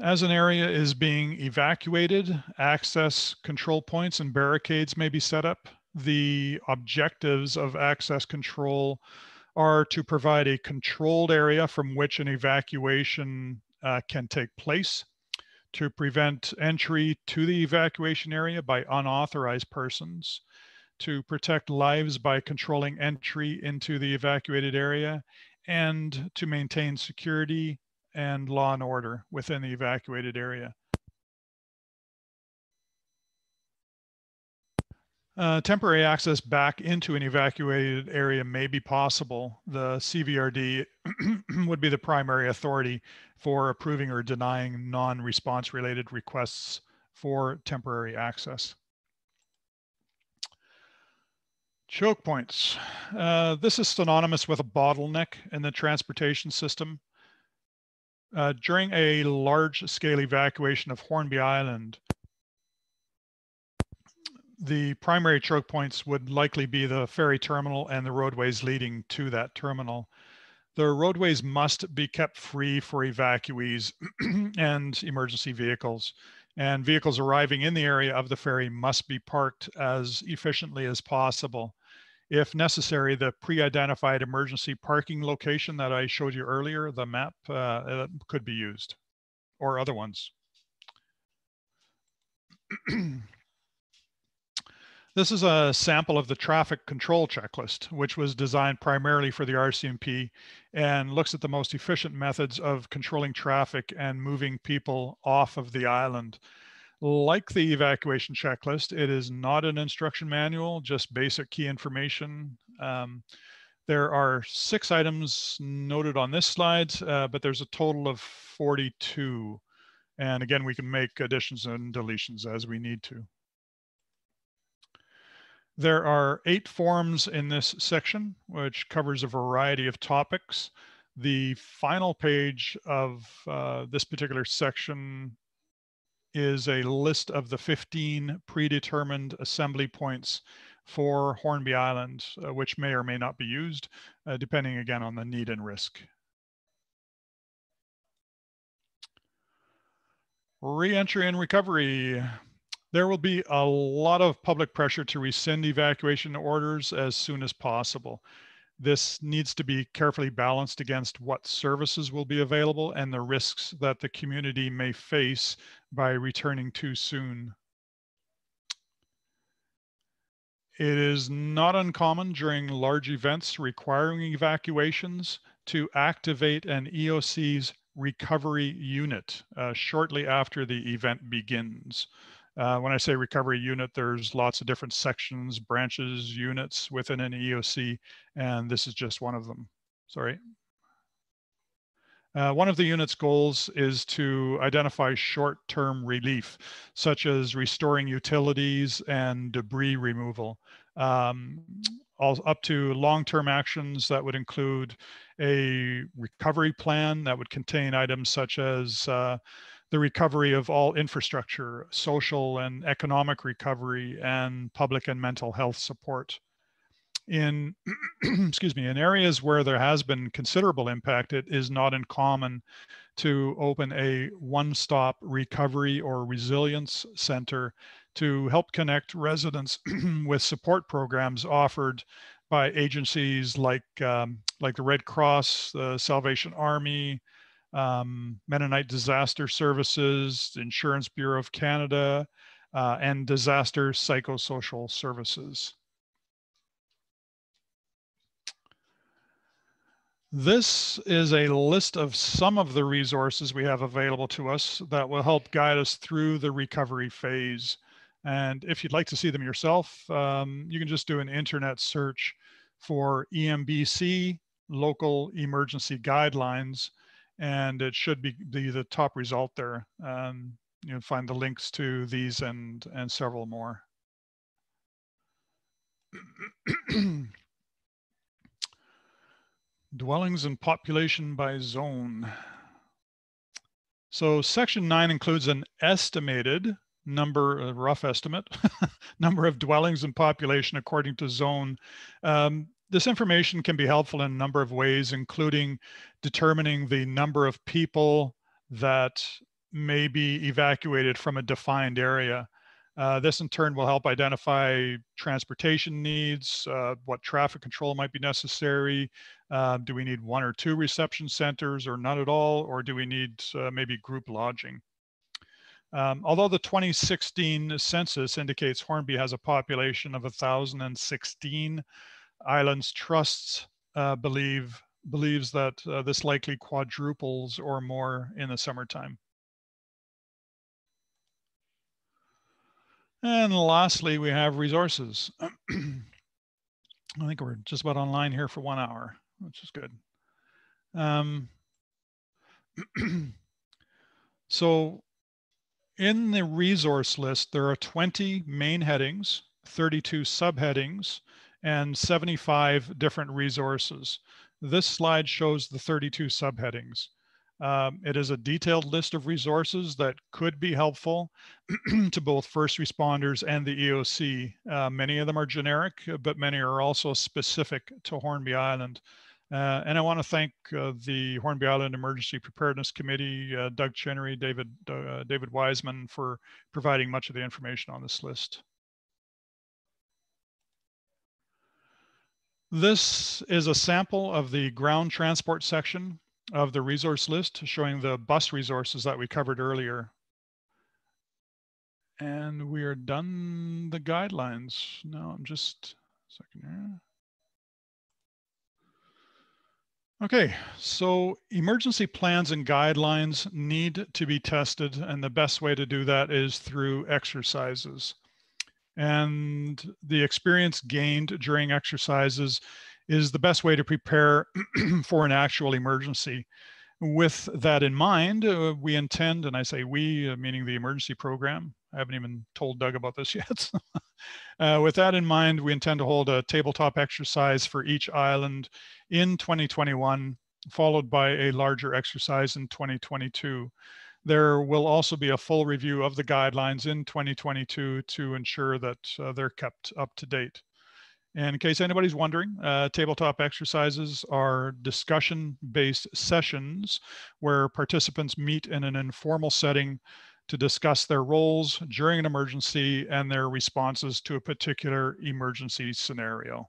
As an area is being evacuated, access control points and barricades may be set up. The objectives of access control are to provide a controlled area from which an evacuation can take place, to prevent entry to the evacuation area by unauthorized persons, to protect lives by controlling entry into the evacuated area, and to maintain security and law and order within the evacuated area. Temporary access back into an evacuated area may be possible. The CVRD would be the primary authority for approving or denying non-response related requests for temporary access. Choke points. This is synonymous with a bottleneck in the transportation system. During a large-scale evacuation of Hornby Island, the primary choke points would likely be the ferry terminal and the roadways leading to that terminal. The roadways must be kept free for evacuees and emergency vehicles, and vehicles arriving in the area of the ferry must be parked as efficiently as possible. If necessary, the pre-identified emergency parking location that I showed you earlier, the map, could be used, or other ones. This is a sample of the traffic control checklist, which was designed primarily for the RCMP and looks at the most efficient methods of controlling traffic and moving people off of the island. Like the evacuation checklist, it is not an instruction manual, just basic key information. There are 6 items noted on this slide, but there's a total of 42. And again, we can make additions and deletions as we need to. There are 8 forms in this section, which covers a variety of topics. The final page of this particular section is a list of the 15 predetermined assembly points for Hornby Island, which may or may not be used, depending again on the need and risk. Re-entry and recovery. There will be a lot of public pressure to rescind evacuation orders as soon as possible. This needs to be carefully balanced against what services will be available and the risks that the community may face by returning too soon. It is not uncommon during large events requiring evacuations to activate an EOC's Recovery Unit shortly after the event begins. When I say recovery unit, there's lots of different sections, branches, units within an EOC, and this is just one of them. Sorry. One of the unit's goals is to identify short-term relief, such as restoring utilities and debris removal, up to long-term actions that would include a recovery plan that would contain items such as the recovery of all infrastructure, social and economic recovery, and public and mental health support. In, excuse me, in areas where there has been considerable impact, it is not uncommon to open a one-stop recovery or resilience center to help connect residents with support programs offered by agencies like the Red Cross, the Salvation Army, Mennonite Disaster Services, Insurance Bureau of Canada, and Disaster Psychosocial Services. This is a list of some of the resources we have available to us that will help guide us through the recovery phase. And if you'd like to see them yourself, you can just do an internet search for EMBC, Local Emergency Guidelines, and it should be the top result there. You'll find the links to these and several more. Dwellings and population by zone. So section 9 includes an estimated number, a rough estimate, number of dwellings and population according to zone. This information can be helpful in a number of ways, including determining the number of people that may be evacuated from a defined area. This in turn will help identify transportation needs, what traffic control might be necessary. Do we need 1 or 2 reception centers or none at all, or do we need maybe group lodging? Although the 2016 census indicates Hornby has a population of 1,016, Islands Trusts believes that this likely quadruples or more in the summertime. And lastly, we have resources. I think we're just about online here for 1 hour, which is good. So in the resource list, there are 20 main headings, 32 subheadings, and 75 different resources. This slide shows the 32 subheadings. It is a detailed list of resources that could be helpful to both first responders and the EOC. Many of them are generic, but many are also specific to Hornby Island. And I want to thank the Hornby Island Emergency Preparedness Committee, Doug Chenery, David Wiseman, for providing much of the information on this list. This is a sample of the ground transport section of the resource list, showing the bus resources that we covered earlier. And we are done the guidelines. Now I'm just a second here. Okay, so emergency plans and guidelines need to be tested, and the best way to do that is through exercises. And the experience gained during exercises is the best way to prepare for an actual emergency. With that in mind, we intend, and I say we, meaning the emergency program. I haven't even told Doug about this yet. With that in mind, we intend to hold a tabletop exercise for each island in 2021, followed by a larger exercise in 2022. There will also be a full review of the guidelines in 2022 to ensure that they're kept up to date. And in case anybody's wondering, tabletop exercises are discussion-based sessions where participants meet in an informal setting to discuss their roles during an emergency and their responses to a particular emergency scenario.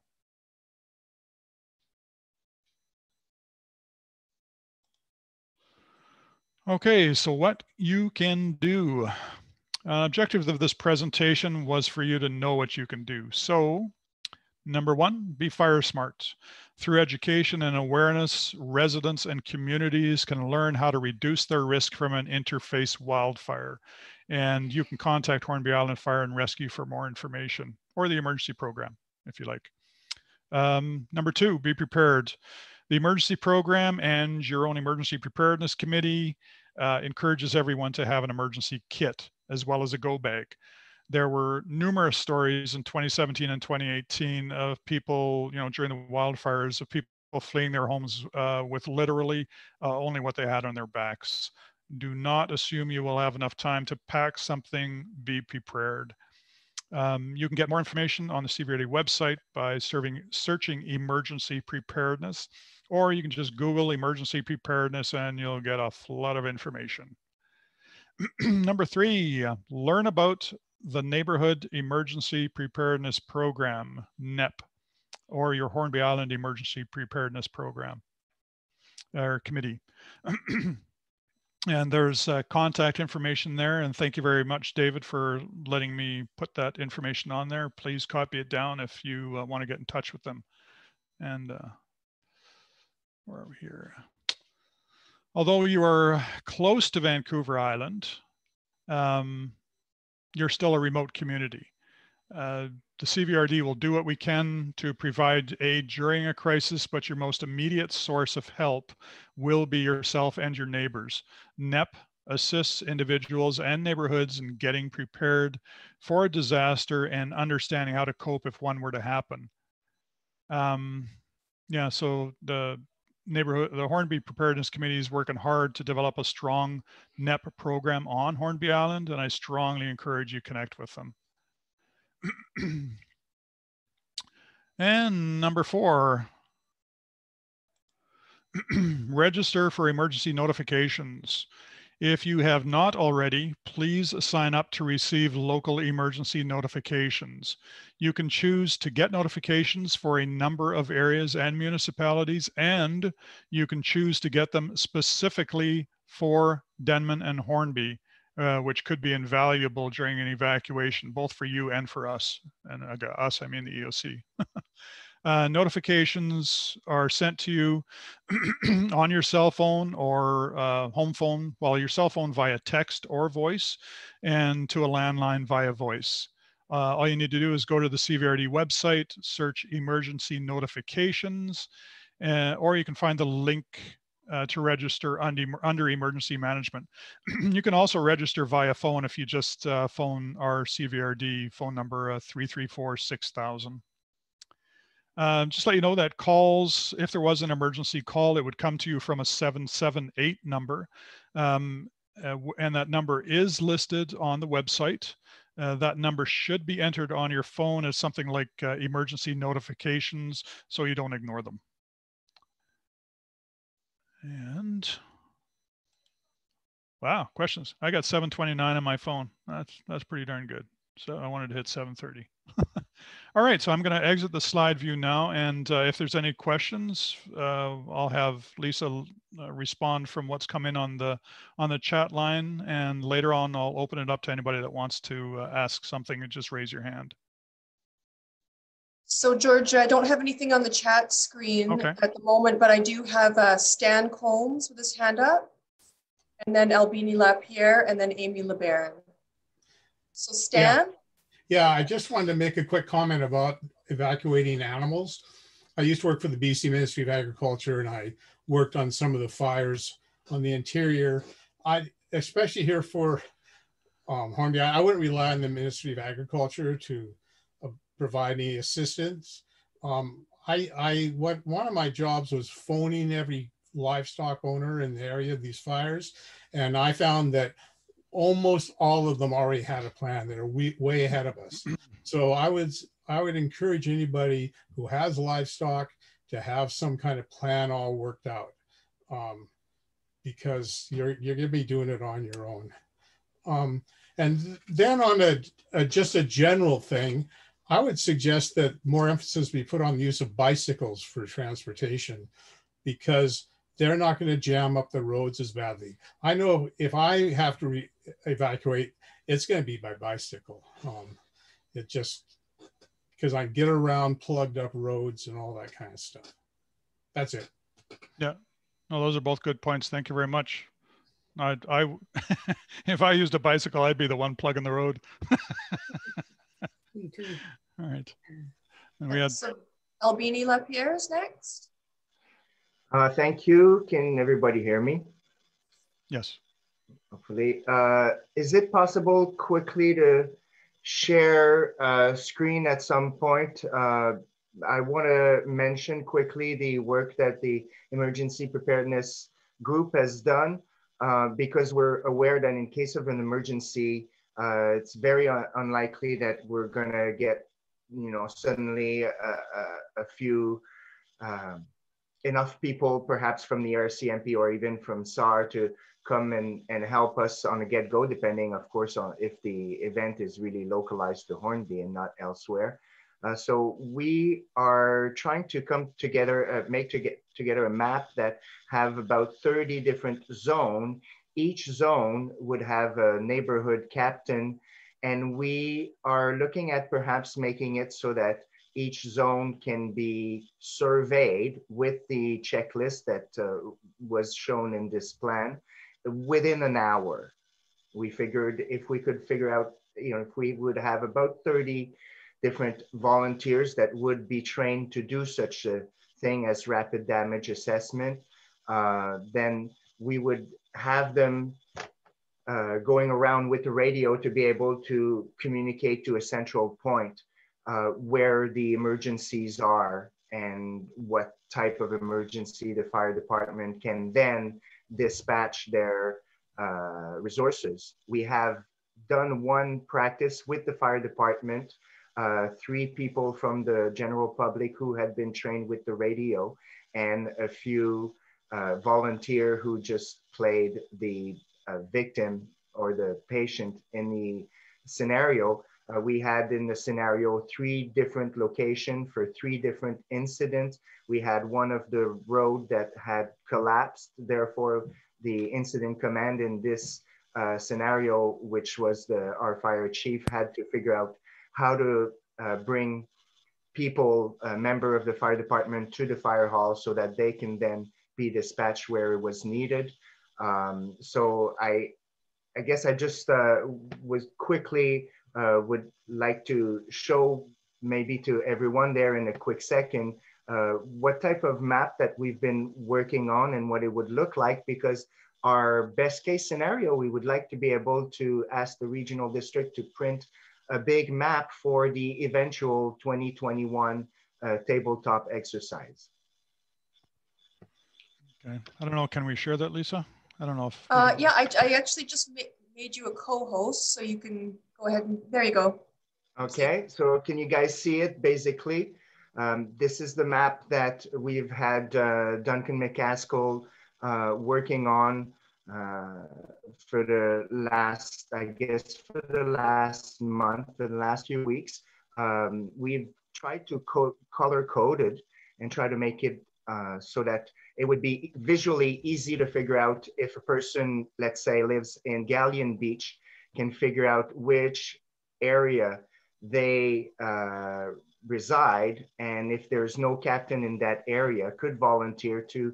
Okay, so what you can do. Objective of this presentation was for you to know what you can do. So, number 1, be fire smart. Through education and awareness, residents and communities can learn how to reduce their risk from an interface wildfire. And you can contact Hornby Island Fire and Rescue for more information, or the emergency program, if you like. Number 2, be prepared. The emergency program and your own emergency preparedness committee encourages everyone to have an emergency kit as well as a go bag. There were numerous stories in 2017 and 2018 of people, during the wildfires, of people fleeing their homes with literally only what they had on their backs. Do not assume you will have enough time to pack something. Be prepared. You can get more information on the CVRD website by searching emergency preparedness, or you can just Google emergency preparedness and you'll get a lot of information. Number 3, learn about the Neighborhood Emergency Preparedness Program, NEP, or your Hornby Island Emergency Preparedness Program or Committee. And there's contact information there. And thank you very much, David, for letting me put that information on there. Please copy it down if you want to get in touch with them. And where are we here? Although you are close to Vancouver Island, you're still a remote community. The CVRD will do what we can to provide aid during a crisis, but your most immediate source of help will be yourself and your neighbors. NEP assists individuals and neighborhoods in getting prepared for a disaster and understanding how to cope if one were to happen. Yeah, so the Hornby Preparedness Committee is working hard to develop a strong NEP program on Hornby Island, and I strongly encourage you connect with them. And number 4, register for emergency notifications. If you have not already, please sign up to receive local emergency notifications. You can choose to get notifications for a number of areas and municipalities, and you can choose to get them specifically for Denman and Hornby, which could be invaluable during an evacuation, both for you and for us. And us, I mean the EOC. Notifications are sent to you on your cell phone or home phone, well, your cell phone via text or voice, and to a landline via voice. All you need to do is go to the CVRD website, search emergency notifications, or you can find the link to register under emergency management. You can also register via phone if you just phone our CVRD phone number 334-6000. Just let you know that calls, if there was an emergency call, it would come to you from a 778 number. And that number is listed on the website. That number should be entered on your phone as something like emergency notifications, so you don't ignore them. And wow, questions. I got 729 on my phone. That's pretty darn good. So I wanted to hit 730. All right, so I'm going to exit the slide view now, and if there's any questions, I'll have Lisa respond from what's come in on the chat line, and later on I'll open it up to anybody that wants to ask something, and just raise your hand. So George, I don't have anything on the chat screen at the moment, but I do have Stan Combs with his hand up, and then Albini Lapierre, and then Amy LeBaron. So Stan? Yeah, I just wanted to make a quick comment about evacuating animals. I used to work for the BC Ministry of Agriculture, and I worked on some of the fires on the interior. Especially here for Hornby, I wouldn't rely on the Ministry of Agriculture to provide any assistance. One of my jobs was phoning every livestock owner in the area of these fires, and I found that almost all of them already had a plan. They're way ahead of us. So I would encourage anybody who has livestock to have some kind of plan all worked out, because you're going to be doing it on your own. And then on just a general thing, I would suggest that more emphasis be put on the use of bicycles for transportation, because they're not going to jam up the roads as badly. I know if I have to evacuate, it's going to be by bicycle. It just, because I get around plugged up roads and all that kind of stuff. That's it. Yeah, no, those are both good points. Thank you very much. If I used a bicycle, I'd be the one plugging the road. Me too. All right. And we had Albini Lapierre is next. Thank you. Can everybody hear me? Yes. Hopefully. Is it possible quickly to share a screen at some point? I want to mention quickly the work that the Emergency Preparedness Group has done, because we're aware that in case of an emergency, it's very unlikely that we're going to get, suddenly a few enough people perhaps from the RCMP or even from SAR to come and help us on the get-go, depending of course on if the event is really localized to Hornby and not elsewhere. So we are trying to come together, make together a map that have about 30 different zones. Each zone would have a neighborhood captain, and we are looking at perhaps making it so that each zone can be surveyed with the checklist that was shown in this plan within an hour. We figured if we could figure out, if we would have about 30 different volunteers that would be trained to do such a thing as rapid damage assessment, then we would have them going around with the radio to be able to communicate to a central point where the emergencies are and what type of emergency the fire department can then dispatch their resources. We have done one practice with the fire department, 3 people from the general public who had been trained with the radio, and a few volunteer who just played the victim or the patient in the scenario. We had in the scenario 3 different locations for 3 different incidents. We had one of the road that had collapsed, therefore the incident command in this scenario, which was our fire chief, had to figure out how to bring people, a member of the fire department, to the fire hall so that they can then be dispatched where it was needed. So I guess I just was quickly would like to show maybe to everyone there in a quick second what type of map that we've been working on and what it would look like, because our best case scenario, we would like to be able to ask the regional district to print a big map for the eventual 2021 tabletop exercise. Okay, I don't know, can we share that, Lisa? I don't know if. Yeah, I actually just made you a co-host, so you can go ahead and, there you go. Okay, so can you guys see it basically? This is the map that we've had Duncan McCaskill working on for the last, I guess, for the last month, for the last few weeks. We've tried to color code it and try to make it so that it would be visually easy to figure out if a person, let's say, lives in Galleon Beach, can figure out which area they reside, and if there's no captain in that area, could volunteer to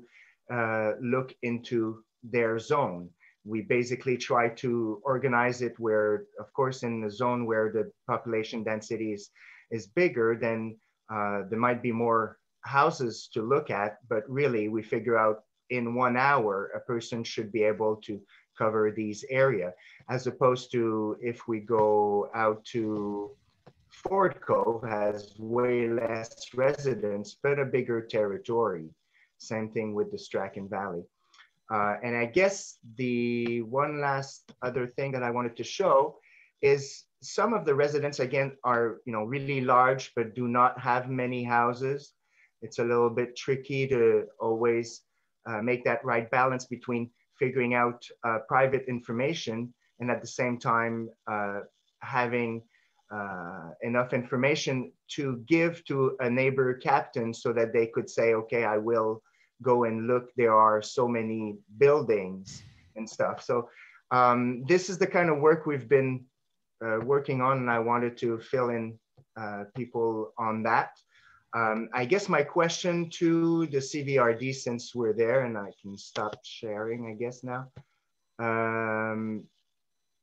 look into their zone. We basically try to organize it where, of course, in the zone where the population density is bigger, then there might be more houses to look at, but really we figure out in 1 hour, a person should be able to cover these area, as opposed to if we go out to Ford Cove, has way less residents, but a bigger territory. Same thing with the Strachan Valley. And I guess the one last other thing that I wanted to show is some of the residents, again, are really large, but do not have many houses. It's a little bit tricky to always make that right balance between figuring out private information and at the same time having enough information to give to a neighbor captain so that they could say, okay, I will go and look, there are so many buildings and stuff. So this is the kind of work we've been working on, and I wanted to fill in people on that. I guess my question to the CVRD, since we're there, and I can stop sharing, I guess now.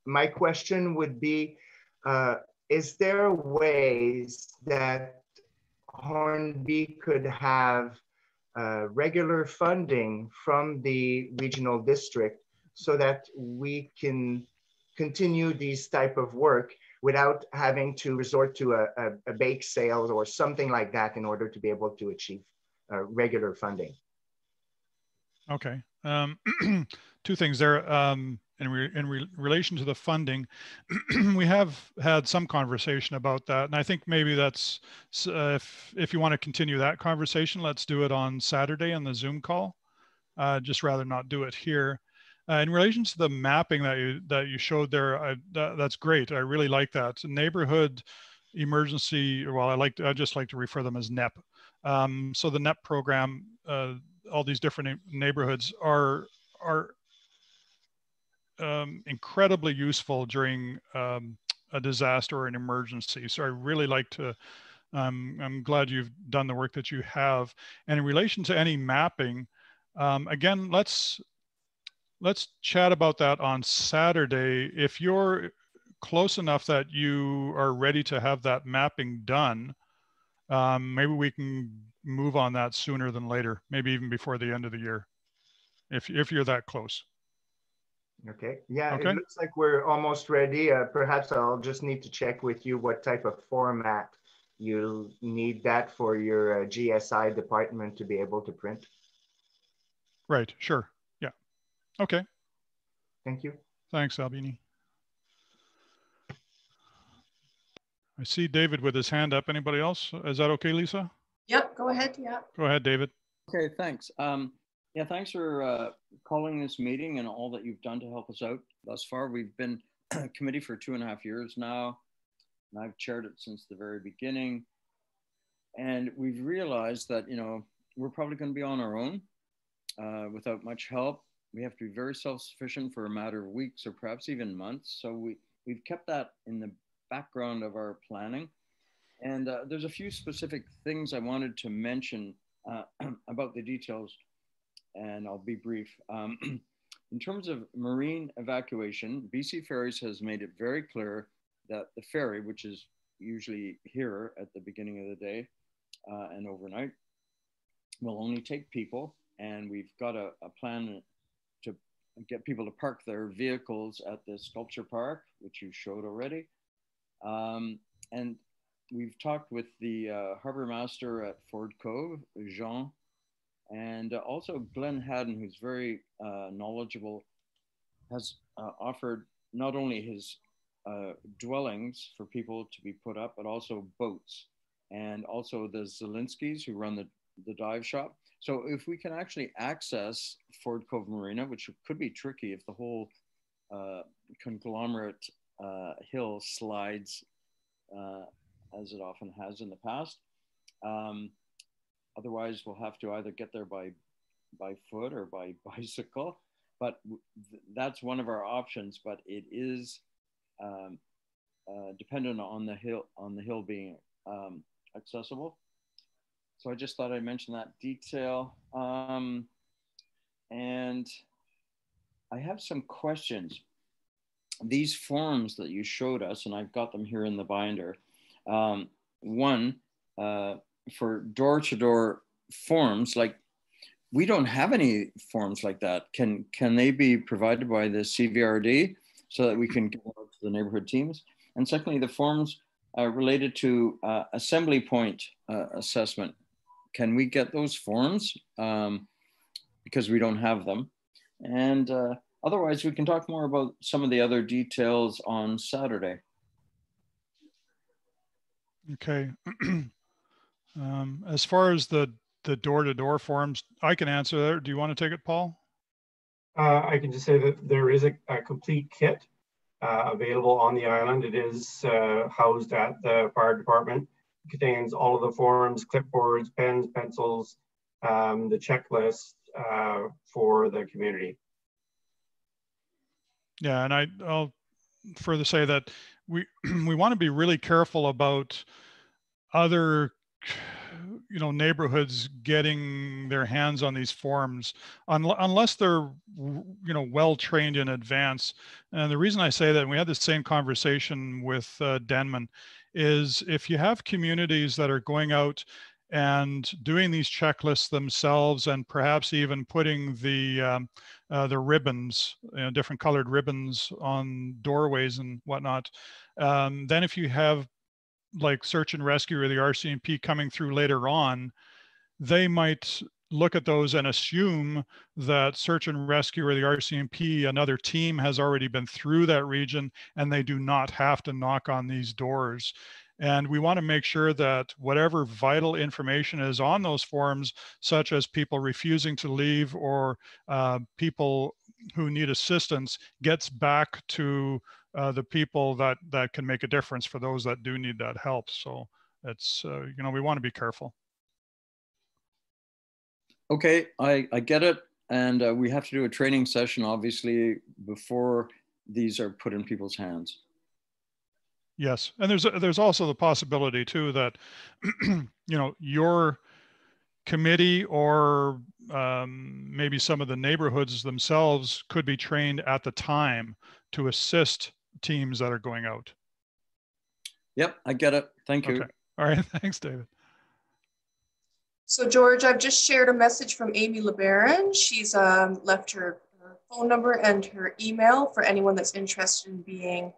My question would be, is there ways that Hornby could have regular funding from the regional district so that we can continue these type of work without having to resort to a bake sale or something like that in order to be able to achieve regular funding? Okay, 2 things there. In relation to the funding, we have had some conversation about that, and I think maybe that's if you want to continue that conversation, let's do it on Saturday on the Zoom call. Just rather not do it here. In relation to the mapping that you showed there, that's great. I really like that. Neighborhood emergency. Well, I just like to refer them as NEP. So the NEP program, all these different neighborhoods are incredibly useful during a disaster or an emergency. So I really like to, I'm glad you've done the work that you have. And in relation to any mapping, again, let's chat about that on Saturday. If you're close enough that you are ready to have that mapping done, maybe we can move on that sooner than later, maybe even before the end of the year, if you're that close. Okay, yeah, okay. It looks like we're almost ready. Perhaps I'll just need to check with you what type of format you'll need that for your GSI department to be able to print. Right, sure. Yeah. Okay. Thank you. Thanks, Albini. I see David with his hand up. Anybody else? Is that okay, Lisa? Yep, go ahead. Yeah. Go ahead, David. Okay, thanks. Yeah, thanks for calling this meeting and all that you've done to help us out thus far. We've been a committee for 2.5 years now, and I've chaired it since the very beginning. And we've realized that, you know, we're probably going to be on our own without much help. We have to be very self-sufficient for a matter of weeks or perhaps even months. So we've kept that in the background of our planning. And there's a few specific things I wanted to mention about the details, and I'll be brief. In terms of marine evacuation, BC Ferries has made it very clear that the ferry, which is usually here at the beginning of the day and overnight, will only take people. And we've got a plan to get people to park their vehicles at the sculpture park, which you showed already. And we've talked with the harbor master at Ford Cove, Jean, and also Glenn Haddon, who's very knowledgeable, has offered not only his dwellings for people to be put up, but also boats, and also the Zelinskis who run the dive shop. So if we can actually access Ford Cove Marina, which could be tricky if the whole conglomerate hill slides as it often has in the past. Otherwise, we'll have to either get there by foot or by bicycle. But that's one of our options. But it is dependent on the hill being accessible. So I just thought I'd mention that detail. And I have some questions. These forms that you showed us, and I've got them here in the binder. One, for door-to-door forms, like we don't have any forms like that. Can they be provided by the CVRD so that we can get out to the neighborhood teams? And secondly, the forms related to assembly point assessment. Can we get those forms? Because we don't have them. And otherwise, we can talk more about some of the other details on Saturday. Okay. As far as the door-to-door forms, I can answer that. Do you want to take it, Paul? I can just say that there is a complete kit available on the island. It is housed at the fire department. It contains all of the forms, clipboards, pens, pencils, the checklist for the community. Yeah, and I'll further say that we want to be really careful about other neighborhoods getting their hands on these forms unless they're well trained in advance. And the reason I say that, and we had the same conversation with Denman, is if you have communities that are going out and doing these checklists themselves, and perhaps even putting the ribbons, different colored ribbons on doorways and whatnot, then if you have like search and rescue or the RCMP coming through later on, they might look at those and assume that search and rescue or the RCMP, another team, has already been through that region and they do not have to knock on these doors. And we want to make sure that whatever vital information is on those forms, such as people refusing to leave or people who need assistance, gets back to the people that can make a difference for those that do need that help. So it's, we want to be careful. Okay, I get it. And we have to do a training session, obviously, before these are put in people's hands. Yes, and there's also the possibility too that, your committee or maybe some of the neighborhoods themselves could be trained at the time to assist teams that are going out. Yep, I get it. Thank you. Okay. All right. Thanks, David. So George, I've just shared a message from Amy LeBaron. She's left her phone number and her email for anyone that's interested in being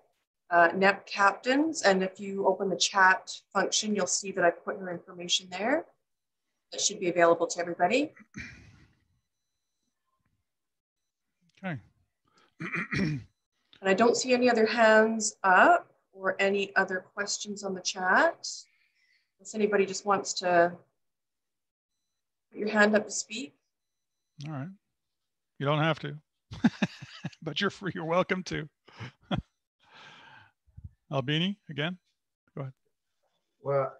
NEP captains. And if you open the chat function, you'll see that I've put her information there. That should be available to everybody. Okay. And I don't see any other hands up or any other questions on the chat. Unless anybody just wants to put your hand up to speak. All right. You don't have to, but you're free. You're welcome to. Albini, again, go ahead. Well,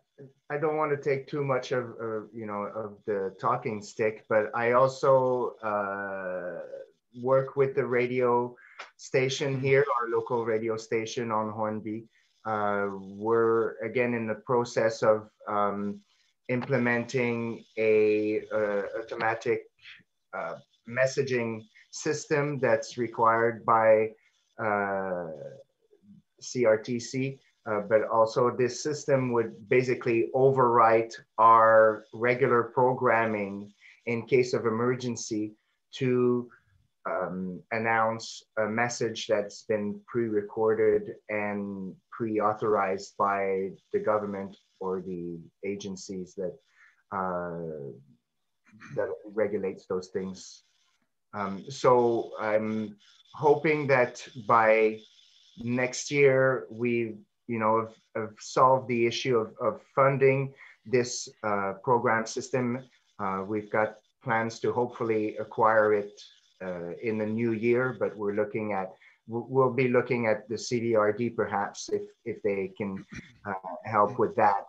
I don't want to take too much of the talking stick, but I also work with the radio station here, our local radio station on Hornby. We're again in the process of implementing a automatic messaging system that's required by CRTC. But also this system would basically overwrite our regular programming in case of emergency to announce a message that's been pre-recorded and pre-authorized by the government or the agencies that that regulates those things. So I'm hoping that by next year we have solved the issue of funding this program system. We've got plans to hopefully acquire it in the new year, but we'll be looking at the CDRD perhaps if they can help with that,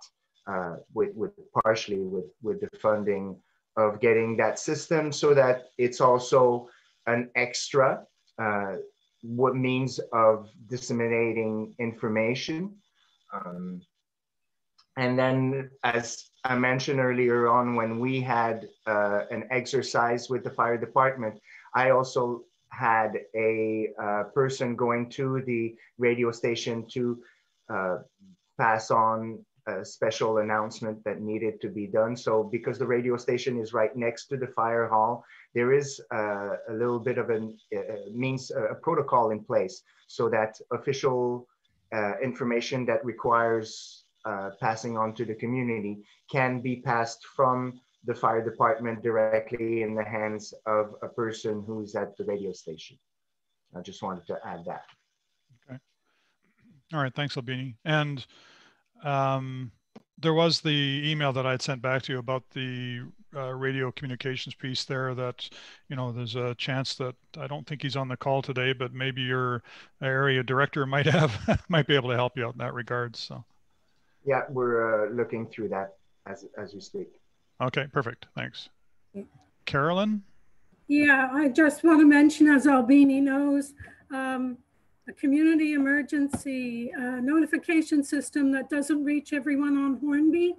with partially with the funding of getting that system so that it's also an extra what means of disseminating information. And then, as I mentioned earlier on, when we had an exercise with the fire department, I also had a person going to the radio station to pass on a special announcement that needed to be done. So because the radio station is right next to the fire hall, there is a little bit of a protocol in place so that official information that requires passing on to the community can be passed from the fire department directly in the hands of a person who's at the radio station. I just wanted to add that. Okay. All right. Thanks, Albini. And there was the email that I'd sent back to you about the radio communications piece there that, there's a chance that I don't think he's on the call today, but maybe your area director might be able to help you out in that regard. So. Yeah, we're looking through that as we speak. Okay, perfect. Thanks. Carolyn? Yeah, I just want to mention, as Albini knows, a community emergency notification system that doesn't reach everyone on Hornby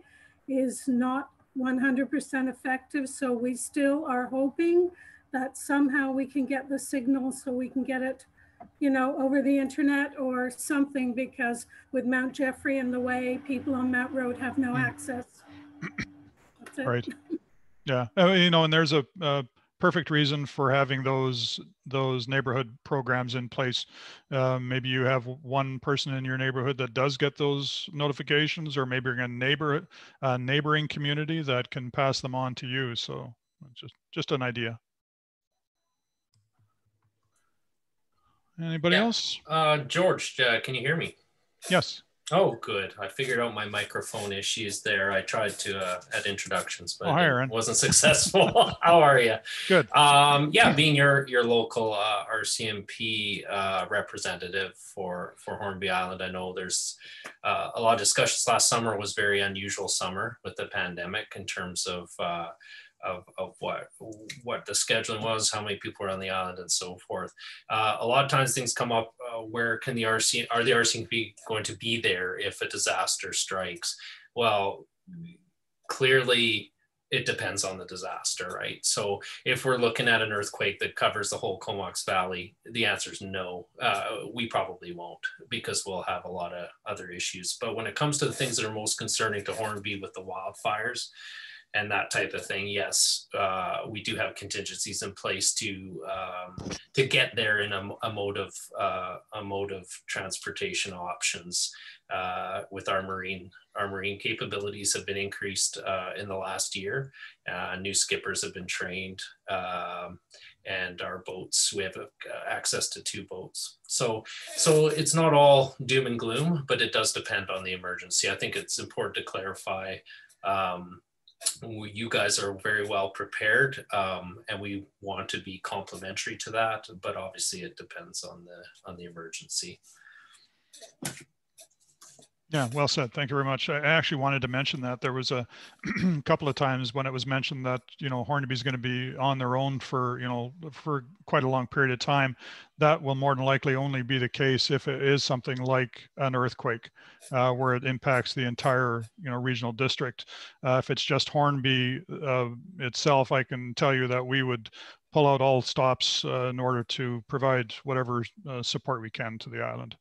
is not 100% effective. So we still are hoping that somehow we can get the signal so we can get it, over the internet or something, because with Mount Jeffrey in the way, people on Mount Road have no access. That's it. Right. Yeah. And there's a perfect reason for having those neighborhood programs in place. Maybe you have one person in your neighborhood that does get those notifications, or maybe you're in a neighboring community that can pass them on to you. So just an idea. Anybody else? George, can you hear me? Yes. Oh, good. I figured out my microphone issues there. I tried to at introductions, but it wasn't successful. How are you? Good. Yeah, being your local RCMP representative for Hornby Island, I know there's a lot of discussions. Last summer was very unusual summer with the pandemic in terms of what the scheduling was, how many people were on the island, and so forth. A lot of times things come up. Where can the RCMP going to be there if a disaster strikes? Well, clearly it depends on the disaster, right? So if we're looking at an earthquake that covers the whole Comox Valley, the answer is no. We probably won't, because we'll have a lot of other issues. But when it comes to the things that are most concerning to Hornby with the wildfires, that type of thing, yes, we do have contingencies in place to get there in a mode of transportation options. With our marine capabilities have been increased in the last year. New skippers have been trained, and our boats, we have access to 2 boats. So it's not all doom and gloom, but it does depend on the emergency. I think it's important to clarify. You guys are very well prepared, and we want to be complimentary to that, but obviously it depends on the emergency. Yeah, well said. Thank you very much. I actually wanted to mention that there was a couple of times when it was mentioned that, Hornby is going to be on their own for, for quite a long period of time. That will more than likely only be the case if it is something like an earthquake, where it impacts the entire, regional district. If it's just Hornby itself, I can tell you that we would pull out all stops in order to provide whatever support we can to the island.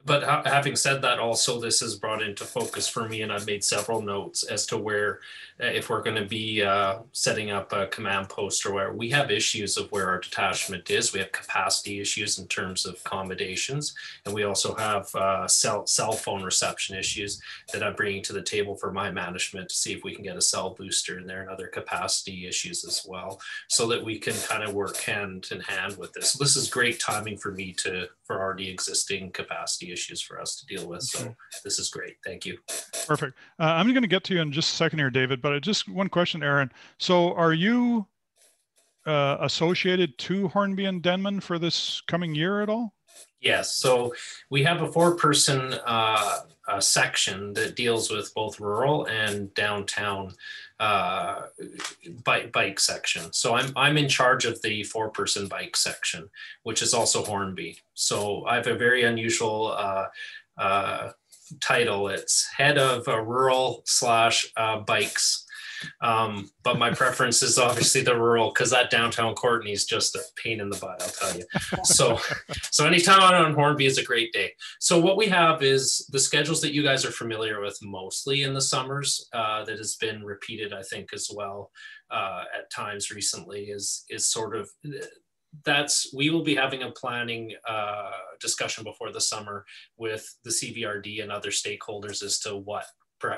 But having said that, also this is brought into focus for me, and I've made several notes as to where, if we're going to be setting up a command post or where we have issues of where our detachment is. We have capacity issues in terms of accommodations, and we also have cell phone reception issues that I'm bringing to the table for my management to see if we can get a cell booster in there, and other capacity issues as well, so that we can kind of work hand in hand with this. So this is great timing for me for already existing capacity issues for us to deal with. So this is great. Thank you. Perfect. I'm going to get to you in just a second here, David, but just one question, Aaron. So are you associated to Hornby and Denman for this coming year at all? Yes. So we have a 4-person section that deals with both rural and downtown bike section. So I'm in charge of the 4-person bike section, which is also Hornby. So I have a very unusual title. It's head of rural / bikes. But my preference is obviously the rural, because that downtown Courtney is just a pain in the butt, I'll tell you. So anytime I'm on Hornby is a great day. So what we have is the schedules that you guys are familiar with mostly in the summers, that has been repeated, I think, as well at times recently, is sort of, we will be having a planning discussion before the summer with the CVRD and other stakeholders as to what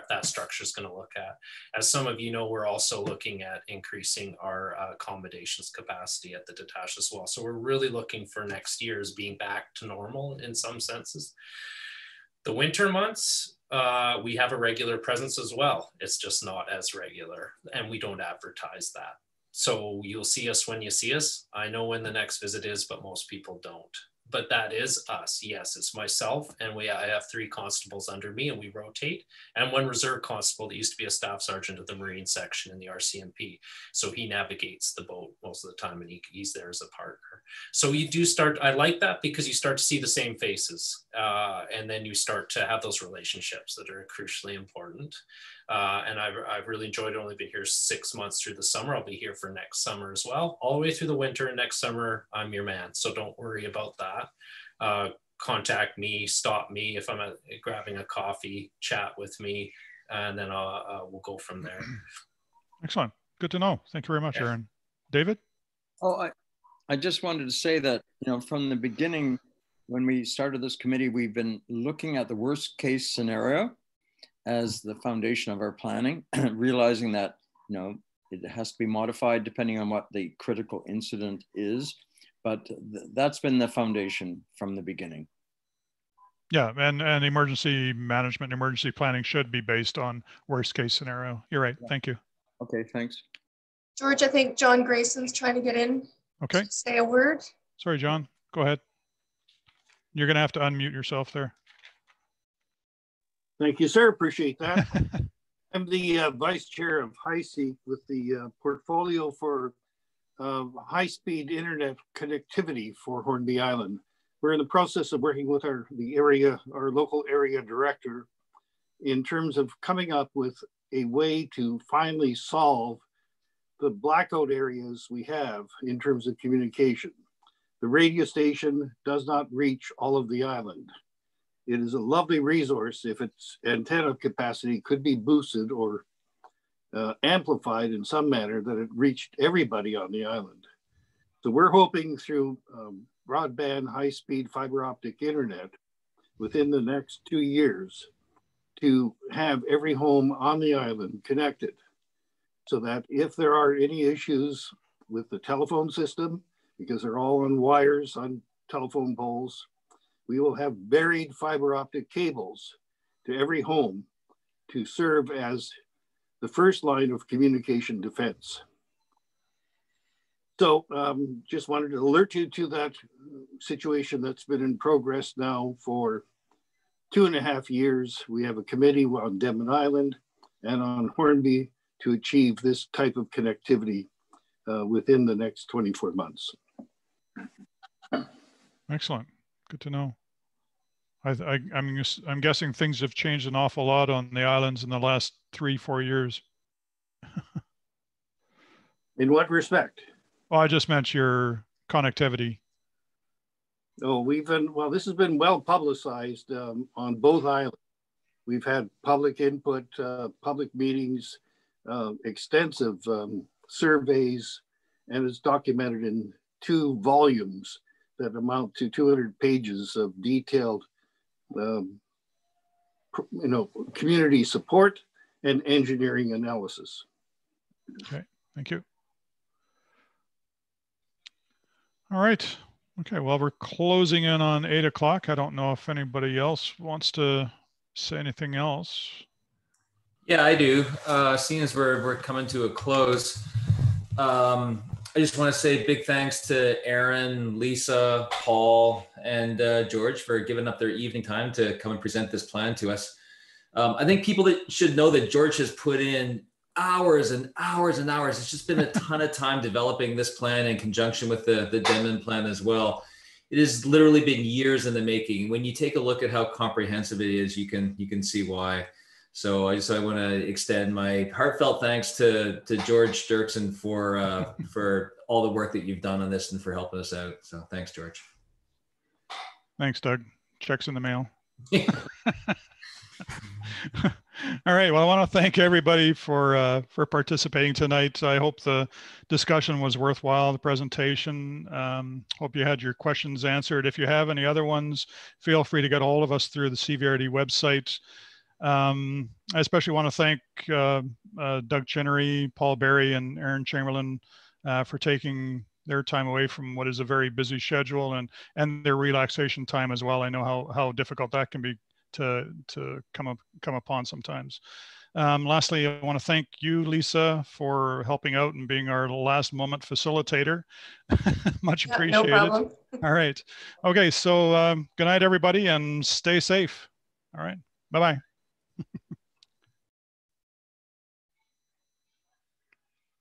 that structure is going to look at. As some of you know, we're also looking at increasing our accommodations capacity at the detached as well. So we're really looking for next year as being back to normal in some senses. The winter months, we have a regular presence as well. It's just not as regular, and we don't advertise that. So you'll see us when you see us. I know when the next visit is, but most people don't. But that is us. Yes, it's myself, and I have 3 constables under me, and we rotate, and 1 reserve constable that used to be a staff sergeant of the Marine section in the RCMP. So he navigates the boat most of the time, and he's there as a partner. So you do start, I like that, because you start to see the same faces, and then you start to have those relationships that are crucially important. And I've really enjoyed it. Only been here 6 months through the summer. I'll be here for next summer as well, all the way through the winter. And next summer, I'm your man. So don't worry about that. Contact me, stop me if I'm grabbing a coffee, chat with me, and then we'll go from there. Excellent. Good to know. Thank you very much, Aaron. David? Oh, I just wanted to say that, from the beginning, when we started this committee, we've been looking at the worst case scenario as the foundation of our planning, realizing that, it has to be modified depending on what the critical incident is. But that's been the foundation from the beginning. Yeah, and emergency management, emergency planning should be based on worst case scenario. You're right. Thank you. Okay, thanks. George, I think John Grayson's trying to get in. Okay. Say a word. Sorry, John. Go ahead. You're going to have to unmute yourself there. Thank you, sir. Appreciate that. I'm the vice chair of HISEEK with the portfolio for high-speed internet connectivity for Hornby Island. We're in the process of working with our local area director in terms of coming up with a way to finally solve the blackout areas we have in terms of communication. The radio station does not reach all of the island. It is a lovely resource if its antenna capacity could be boosted or amplified in some manner that it reached everybody on the island. So we're hoping through broadband, high-speed fiber optic internet within the next 2 years to have every home on the island connected, so that if there are any issues with the telephone system, because they're all on wires on telephone poles, we will have buried fiber optic cables to every home to serve as the first line of communication defense. So just wanted to alert you to that situation that's been in progress now for 2.5 years. We have a committee on Denman Island and on Hornby to achieve this type of connectivity within the next 24 months. Excellent. Good to know. I'm guessing things have changed an awful lot on the islands in the last 3-4 years. In what respect? Well, I just meant your connectivity. Oh, well, this has been well publicized on both islands. We've had public input, public meetings, extensive surveys, and it's documented in 2 volumes that amount to 200 pages of detailed, community support and engineering analysis. Okay, thank you. All right. Okay, well, we're closing in on 8 o'clock. I don't know if anybody else wants to say anything else. Yeah, I do. Seeing as we're coming to a close, I just want to say big thanks to Aaron, Lisa, Paul, and George for giving up their evening time to come and present this plan to us. I think people that should know that George has put in hours and hours and hours. It's just been a ton of time developing this plan in conjunction with the Denman plan as well. It has literally been years in the making. When you take a look at how comprehensive it is, you can see why. So I want to extend my heartfelt thanks to George Dirksen for all the work that you've done on this and for helping us out. So thanks, George. Thanks, Doug. Check's in the mail. All right. Well, I want to thank everybody for participating tonight. I hope the discussion was worthwhile, the presentation. Hope you had your questions answered. If you have any other ones, feel free to get a hold of us through the CVRD website. I especially want to thank Doug Chinnery, Paul Berry, and Aaron Chamberlain for taking their time away from what is a very busy schedule and their relaxation time as well. I know how difficult that can be to come upon sometimes. Lastly, I want to thank you, Lisa, for helping out and being our last moment facilitator. Much appreciated. No problem. All right. Okay. So good night, everybody, and stay safe. All right. Bye-bye.